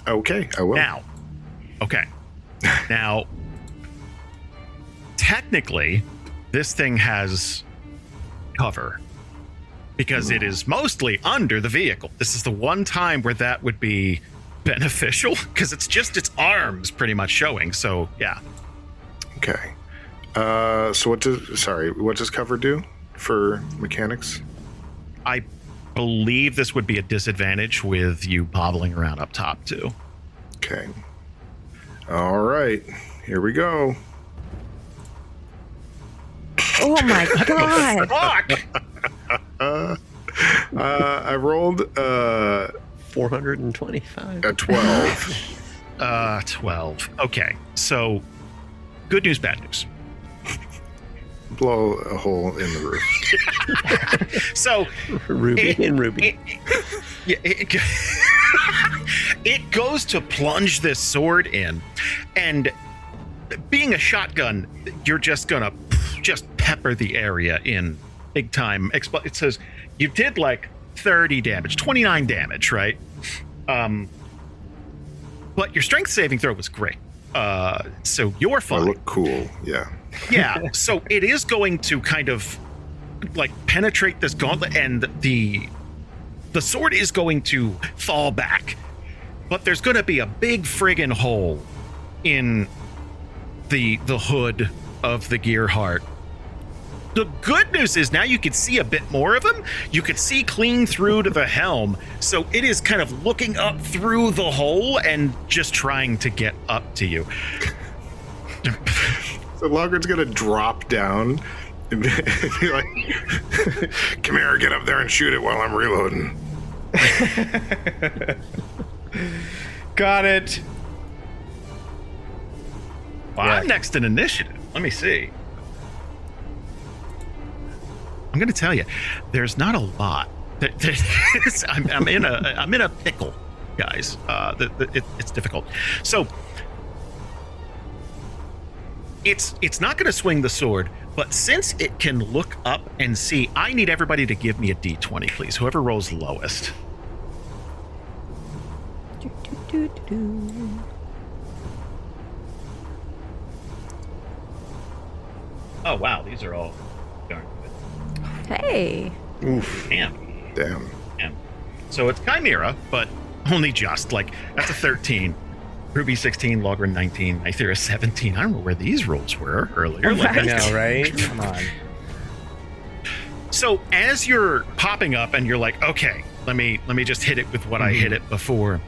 Okay, I will. Now, okay. Now, technically, this thing has cover because it is mostly under the vehicle. This is the one time where that would be beneficial because it's just its arms pretty much showing. So, yeah. Okay. So what does cover do for mechanics? I believe this would be a disadvantage with you bobbling around up top too. Okay. All right. Here we go. Oh my god. Fuck! I rolled 425. A 12. 12. Okay. So, good news, bad news. Blow a hole in the roof. So, Ruby and Ruby. It goes to plunge this sword in, and being a shotgun, you're just gonna just pepper the area in big time. It says you did like 30 damage, 29 damage, right? But your strength saving throw was great. So you're fine. I look cool, yeah. Yeah, so it is going to kind of like penetrate this gauntlet, and the sword is going to fall back. But there's going to be a big friggin' hole in the hood of the Gearheart. The good news is now you can see a bit more of him. You can see clean through to the helm. So it is kind of looking up through the hole and just trying to get up to you. So Logryn's going to drop down and be like, Chimera, get up there and shoot it while I'm reloading. Got it. Well, I'm next in initiative. Let me see. I'm going to tell you, there's not a lot. I'm in a pickle, guys. It's difficult. So it's not going to swing the sword, but since it can look up and see, I need everybody to give me a D20, please. Whoever rolls lowest. Oh wow, these are all darn good. Hey. Oof. Damn. So it's Chimera, but only just. Like, that's a 13. Ruby 16, Logrhyn 19, Nythera 17. I don't know where these rolls were earlier. I know, right? Come on. So as you're popping up and you're like, okay, let me just hit it with what I hit it before.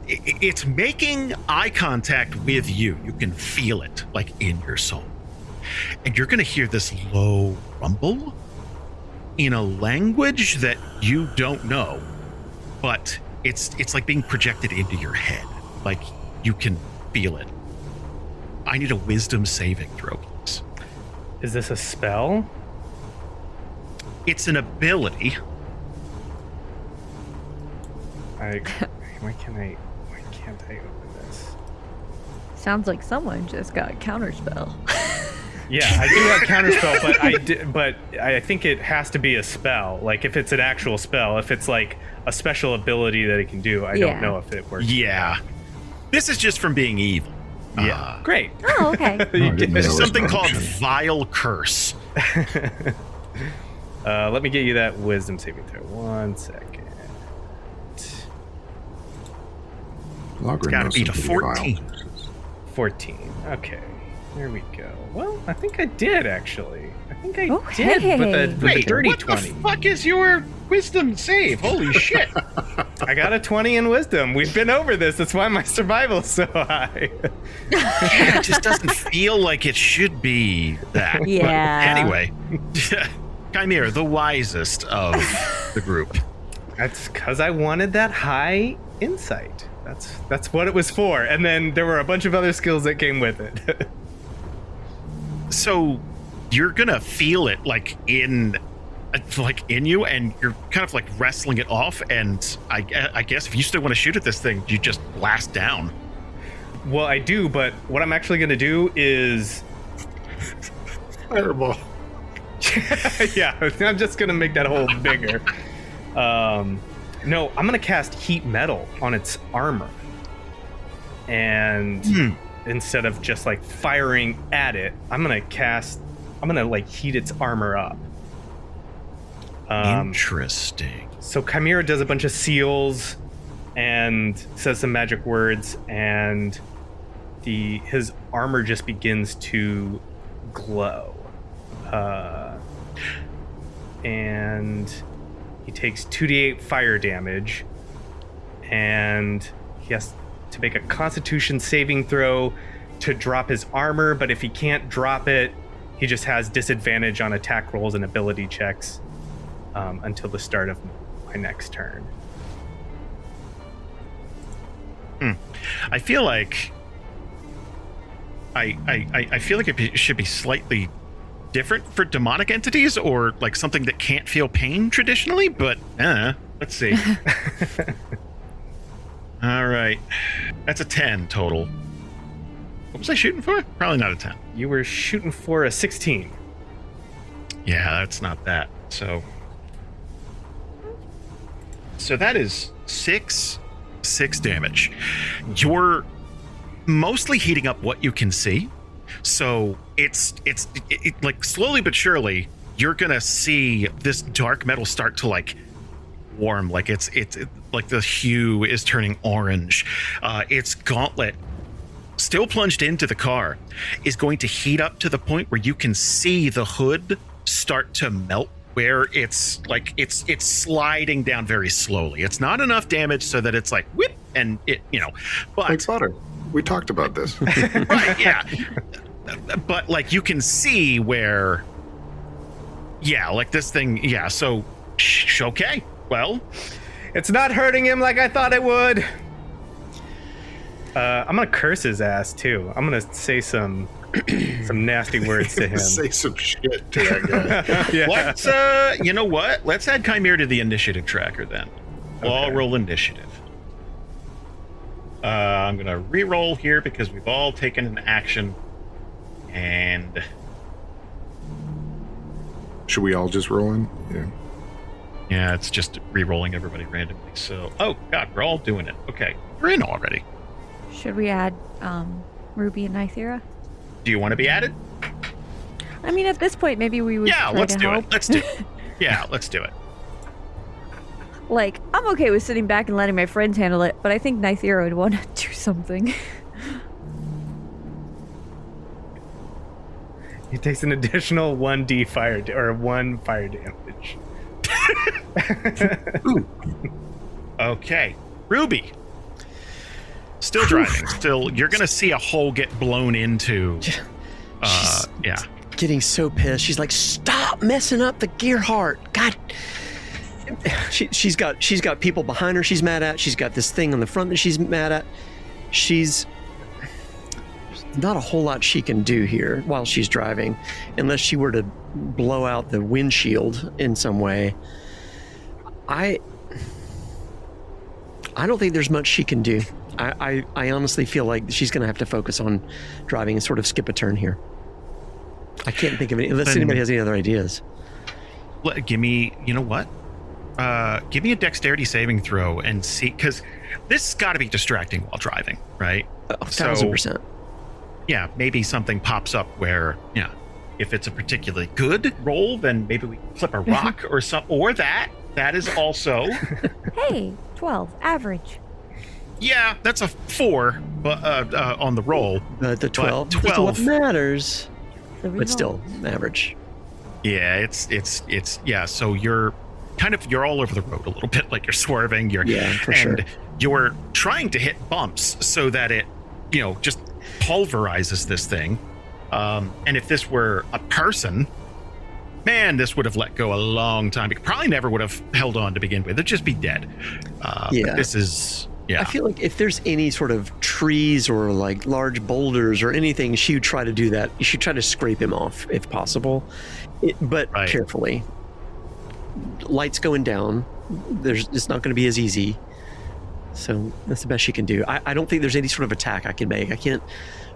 It's making eye contact with you. You can feel it, like, in your soul. And you're going to hear this low rumble in a language that you don't know, but it's like being projected into your head. Like, you can feel it. I need a wisdom saving throw, please. Is this a spell? It's an ability. Why can't I open this? Sounds like someone just got counterspell. Yeah, I do have counterspell, but I think it has to be a spell. Like, if it's an actual spell, if it's like a special ability that it can do, I don't know if it works. Yeah. This is just from being evil. Yeah. Great. Oh, okay. Something called Vile Curse. Let me get you that wisdom saving throw. 1 second. It's got to beat a 14. 14. Okay. There we go. Well, I think I did, actually. I think I hey. did with a dirty what 20. The fuck is your wisdom save? Holy shit. I got a 20 in wisdom. We've been over this. That's why my survival is so high. Yeah, it just doesn't feel like it should be that. Yeah. But anyway, Chimera, the wisest of the group. That's because I wanted that high insight. That's what it was for. And then there were a bunch of other skills that came with it. So you're gonna feel it like in you, and you're kind of like wrestling it off. And I guess if you still want to shoot at this thing, you just blast down. Well, I do, but what I'm actually gonna do is fireball. Yeah, I'm just gonna make that hole bigger. No, I'm gonna cast heat metal on its armor, and instead of just like firing at it, I'm gonna like heat its armor up. Interesting. So Chimera does a bunch of seals and says some magic words, and his armor just begins to glow, and he takes 2d8 fire damage, and he has to make a Constitution saving throw to drop his armor, but if he can't drop it, he just has disadvantage on attack rolls and ability checks until the start of my next turn. I feel like I feel like it should be slightly different for demonic entities, or like something that can't feel pain traditionally, but let's see. All right, that's a 10 total. What was I shooting for? Probably not a 10. You were shooting for a 16. Yeah, that's not that. So that is 6 damage. You're mostly heating up what you can see. So it's like slowly but surely you're gonna see this dark metal start to like warm, like it's like the hue is turning orange. Its gauntlet, still plunged into the car, is going to heat up to the point where you can see the hood start to melt, where it's like it's sliding down very slowly. It's not enough damage so that it's like whip and it, but like butter. We talked about this. Right, yeah. But like you can see where, like this thing, so okay, well, it's not hurting him like I thought it would. I'm gonna curse his ass too. I'm gonna say some nasty words to him. Say some shit to that guy. Yeah. Let's you know what? Let's add Chimera to the initiative tracker then. We'll all roll initiative. I'm gonna re-roll here because we've all taken an action. And should we all just roll in? Yeah, it's just re-rolling everybody randomly. So, oh god, we're all doing it. Okay, we're in already. Should we add Ruby and Nythera? Do you want to be added? I mean, at this point, maybe we would. Yeah, let's do it. Let's do it. Yeah, let's do it. Like, I'm okay with sitting back and letting my friends handle it, but I think Nythera would want to do something. He takes an additional 1d fire or 1 fire damage. Okay, Ruby. Still driving. Still, you're gonna see a hole get blown into. Yeah. Getting so pissed. She's like, "Stop messing up the gear heart." God. She's got people behind her she's mad at. She's got this thing on the front that she's mad at. She's not a whole lot she can do here while she's driving, unless she were to blow out the windshield in some way. I don't think there's much she can do. I honestly feel like she's going to have to focus on driving and sort of skip a turn here. I can't think of any, unless anybody has any other ideas. Give me, you know what? Give me a dexterity saving throw and see, because this has got to be distracting while driving, right? 1,000%. maybe something pops up where, if it's a particularly good roll, then maybe we flip a rock or something, or that is also. Hey, 12, average. Yeah, that's a 4, but on the roll. The 12 is what matters, but still average. Yeah, it's so you're all over the road a little bit, like you're swerving, sure. You're trying to hit bumps so that it, just pulverizes this thing. And if this were a person, man, this would have let go a long time. It probably never would have held on to begin with. It'd just be dead. But this is, I feel like if there's any sort of trees or like large boulders or anything, she would try to do that. You should try to scrape him off if possible, but carefully. Light's going down. It's not going to be as easy. So that's the best she can do. I don't think there's any sort of attack I can make. I can't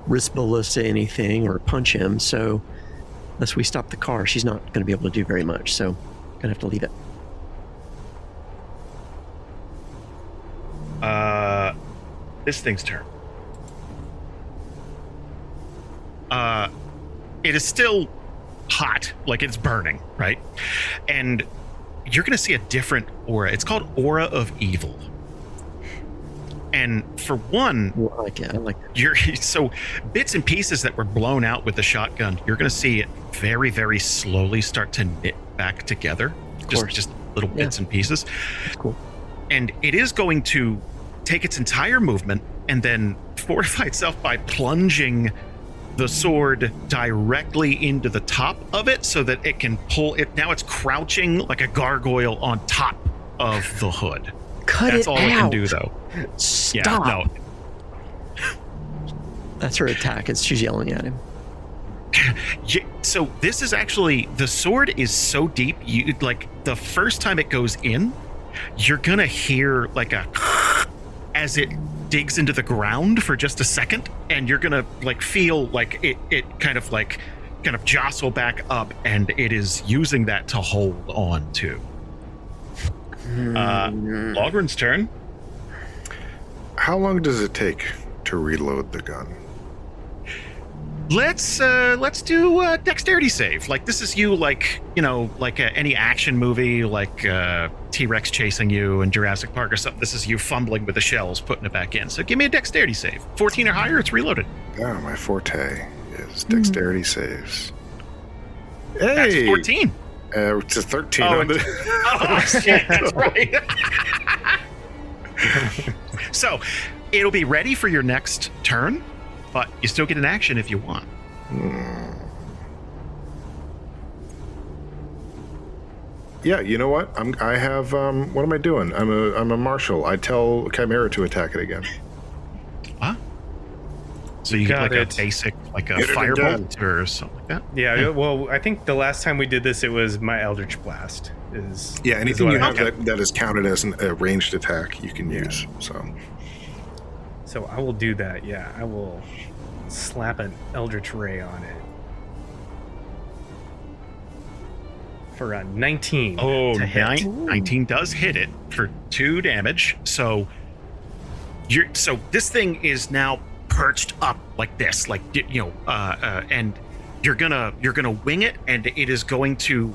risk ballista anything or punch him. So unless we stop the car, she's not going to be able to do very much. So gonna have to leave it. This thing's turn. It is still hot, like it's burning, right? And you're going to see a different aura. It's called Aura of Evil. And for one, I like it. So bits and pieces that were blown out with the shotgun, you're going to see it very, very slowly start to knit back together. Just little bits and pieces. That's cool. And it is going to take its entire movement and then fortify itself by plunging the sword directly into the top of it so that it can pull it. Now it's crouching like a gargoyle on top of the hood. That's all it can do, though. Stop. Yeah, no. That's her attack. She's yelling at him. So this is actually, the sword is so deep, you like the first time it goes in, you're gonna hear like a as it digs into the ground for just a second, and you're gonna like feel like it kind of jostle back up, and it is using that to hold on to. Logryn's turn. How long does it take to reload the gun? Let's do a dexterity save. Like this is you, like any action movie, like T-Rex chasing you in Jurassic Park or something. This is you fumbling with the shells, putting it back in. So give me a dexterity save. 14 or higher, it's reloaded. Yeah, my forte is dexterity saves. Hey, that's 14. It's a 13. Oh, shit, that's right. So it'll be ready for your next turn, but you still get an action if you want. Yeah, you know what? I have. What am I doing? I'm a marshal. I tell Chimera to attack it again. Huh? So you get like a basic, like a firebolt or something like that? Yeah, well, I think the last time we did this, it was my Eldritch Blast. Anything you have that is counted as a ranged attack, you can use. So I will do that, yeah. I will slap an Eldritch Ray on it. For a 19 to hit. 19 does hit it for 2 damage. So this thing is now perched up like this, like and you're gonna wing it, and it is going to.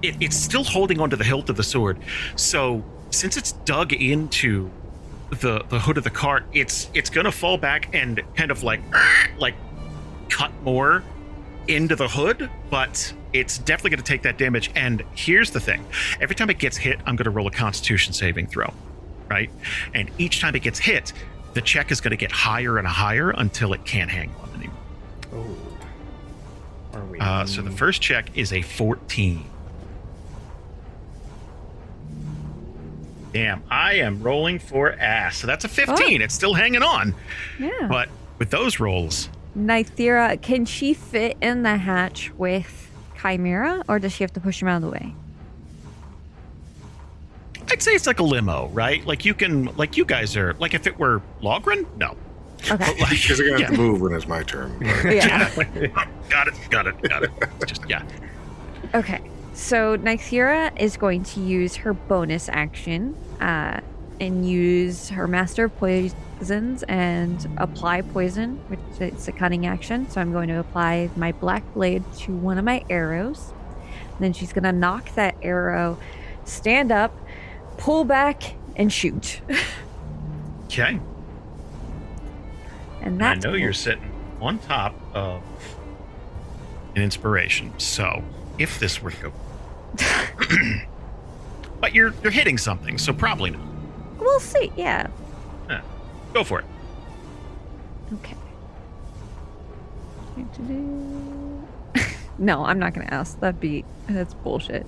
It's still holding onto the hilt of the sword. So since it's dug into the hood of the cart, it's gonna fall back and kind of like cut more into the hood, but it's definitely gonna take that damage. And here's the thing: every time it gets hit, I'm gonna roll a Constitution saving throw, right? And each time it gets hit, the check is gonna get higher and higher until it can't hang on anymore. Oh. Are we? So the first check is a 14. Damn, I am rolling for ass. So that's a 15. It's still hanging on. Yeah. But with those rolls... Nythera, can she fit in the hatch with Chimera, or does she have to push him out of the way? I'd say it's like a limo, right? Like you guys are... Like if it were Logrhyn? No. Okay. Because they're going to have to move when it's my turn. Yeah. Got it. Just, yeah. Okay. So Nythera is going to use her bonus action and use her Master of poisons and apply poison, which is a cunning action. So I'm going to apply my black blade to one of my arrows. And then she's going to knock that arrow, stand up, pull back, and shoot. Okay. And I know you're sitting on top of an inspiration. So if this were to go, but you're hitting something, so probably not. We'll see. Yeah. Go for it. Okay. No, I'm not going to ask. That's bullshit.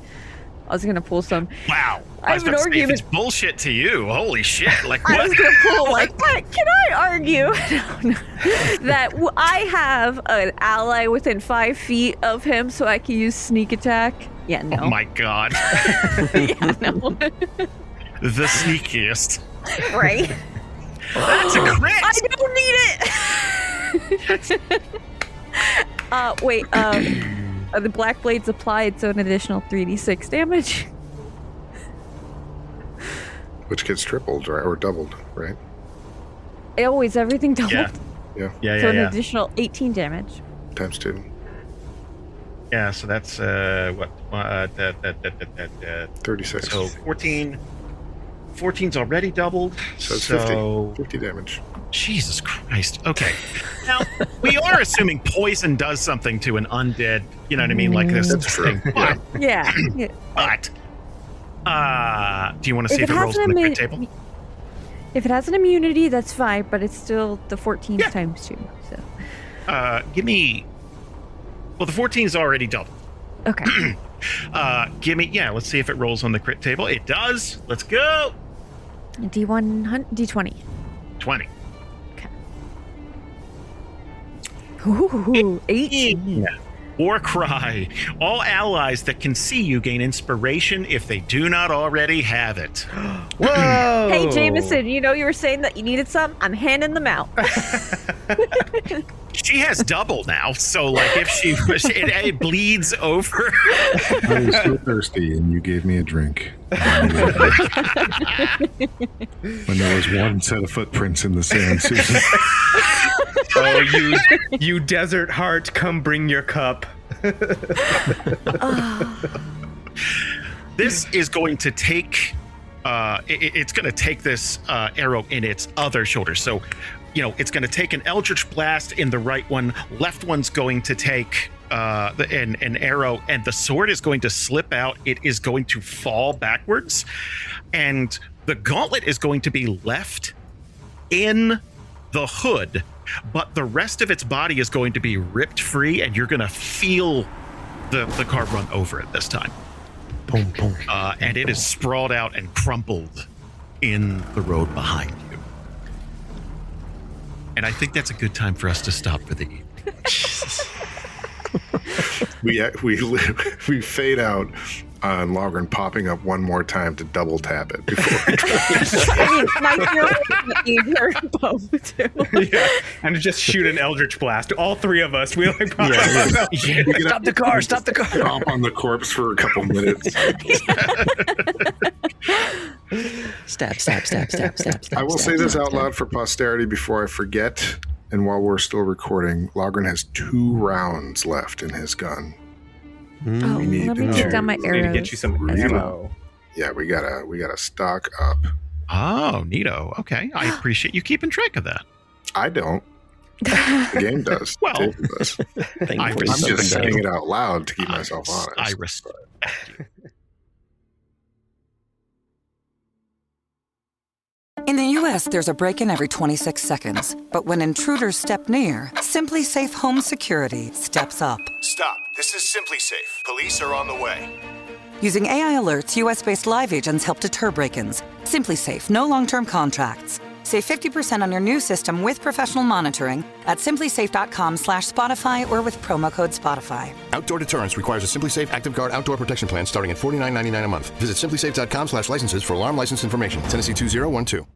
I was going to pull some. Wow. I have an argument. If it's bullshit to you. Holy shit. Like, what? I was going to pull, like, can I argue that I have an ally within 5 feet of him so I can use sneak attack? Yeah, no. Oh my god. Yeah, no. The sneakiest. Right? That's a crit! I don't need it! Wait, the black blade's applied, so an additional 3d6 damage. Which gets tripled, right? Or doubled, right? Everything doubled. Yeah. So an additional 18 damage. Times 2. Yeah, so that's, 36. So 14. 14's already doubled. So it's 50 damage. Jesus Christ. Okay. Now, we are assuming poison does something to an undead, you know what I mean? Like this thing. But, Yeah. But, do you want to see if it rolls on the crit table? If it has an immunity, that's 5, but it's still the 14 times 2. So. Give me... Well, the 14's already doubled. Okay. Let's see if it rolls on the crit table. It does. Let's go. D20. 20. Okay. Ooh, 18. War cry. All allies that can see you gain inspiration if they do not already have it. Whoa! Hey, Jamieson, you were saying that you needed some? I'm handing them out. She has double now, so like if it bleeds over. I was so thirsty, and you gave me a drink. When there was one set of footprints in the sand, Susan. Oh, you desert heart, come bring your cup. This is going to take. It's going to take this arrow in its other shoulder. So, it's going to take an Eldritch Blast in the right one. Left one's going to take an arrow, and the sword is going to slip out. It is going to fall backwards, and the gauntlet is going to be left in the hood, but the rest of its body is going to be ripped free, and you're going to feel the card run over it this time. Boom, boom. And it is sprawled out and crumpled in the road behind you. And I think that's a good time for us to stop for the evening. we fade out on Logrhyn popping up one more time to double tap it before. My hero her bow too. Yeah, and just shoot an Eldritch Blast. All 3 of us. We like pop Stop the car! Stop the car! Stomp on the corpse for a couple minutes. Stab. I will say this out loud for posterity before I forget. And while we're still recording, Logrhyn has 2 rounds left in his gun. Oh, let me take down my arrows. Need to get you some ammo. Yeah, we gotta stock up. Oh, neato. Okay, I appreciate you keeping track of that. I don't. The game does. Well, David does. I'm just saying it out loud to keep myself honest. I respect you. In the U.S., there's a break-in every 26 seconds. But when intruders step near, Simply Safe Home Security steps up. Stop. This is Simply Safe. Police are on the way. Using AI alerts, U.S.-based live agents help deter break-ins. Simply Safe, no long-term contracts. Save 50% on your new system with professional monitoring at simplysafe.com/Spotify or with promo code Spotify. Outdoor deterrence requires a Simply Safe Active Guard outdoor protection plan starting at $49.99 a month. Visit simplysafe.com/licenses for alarm license information. Tennessee 2012.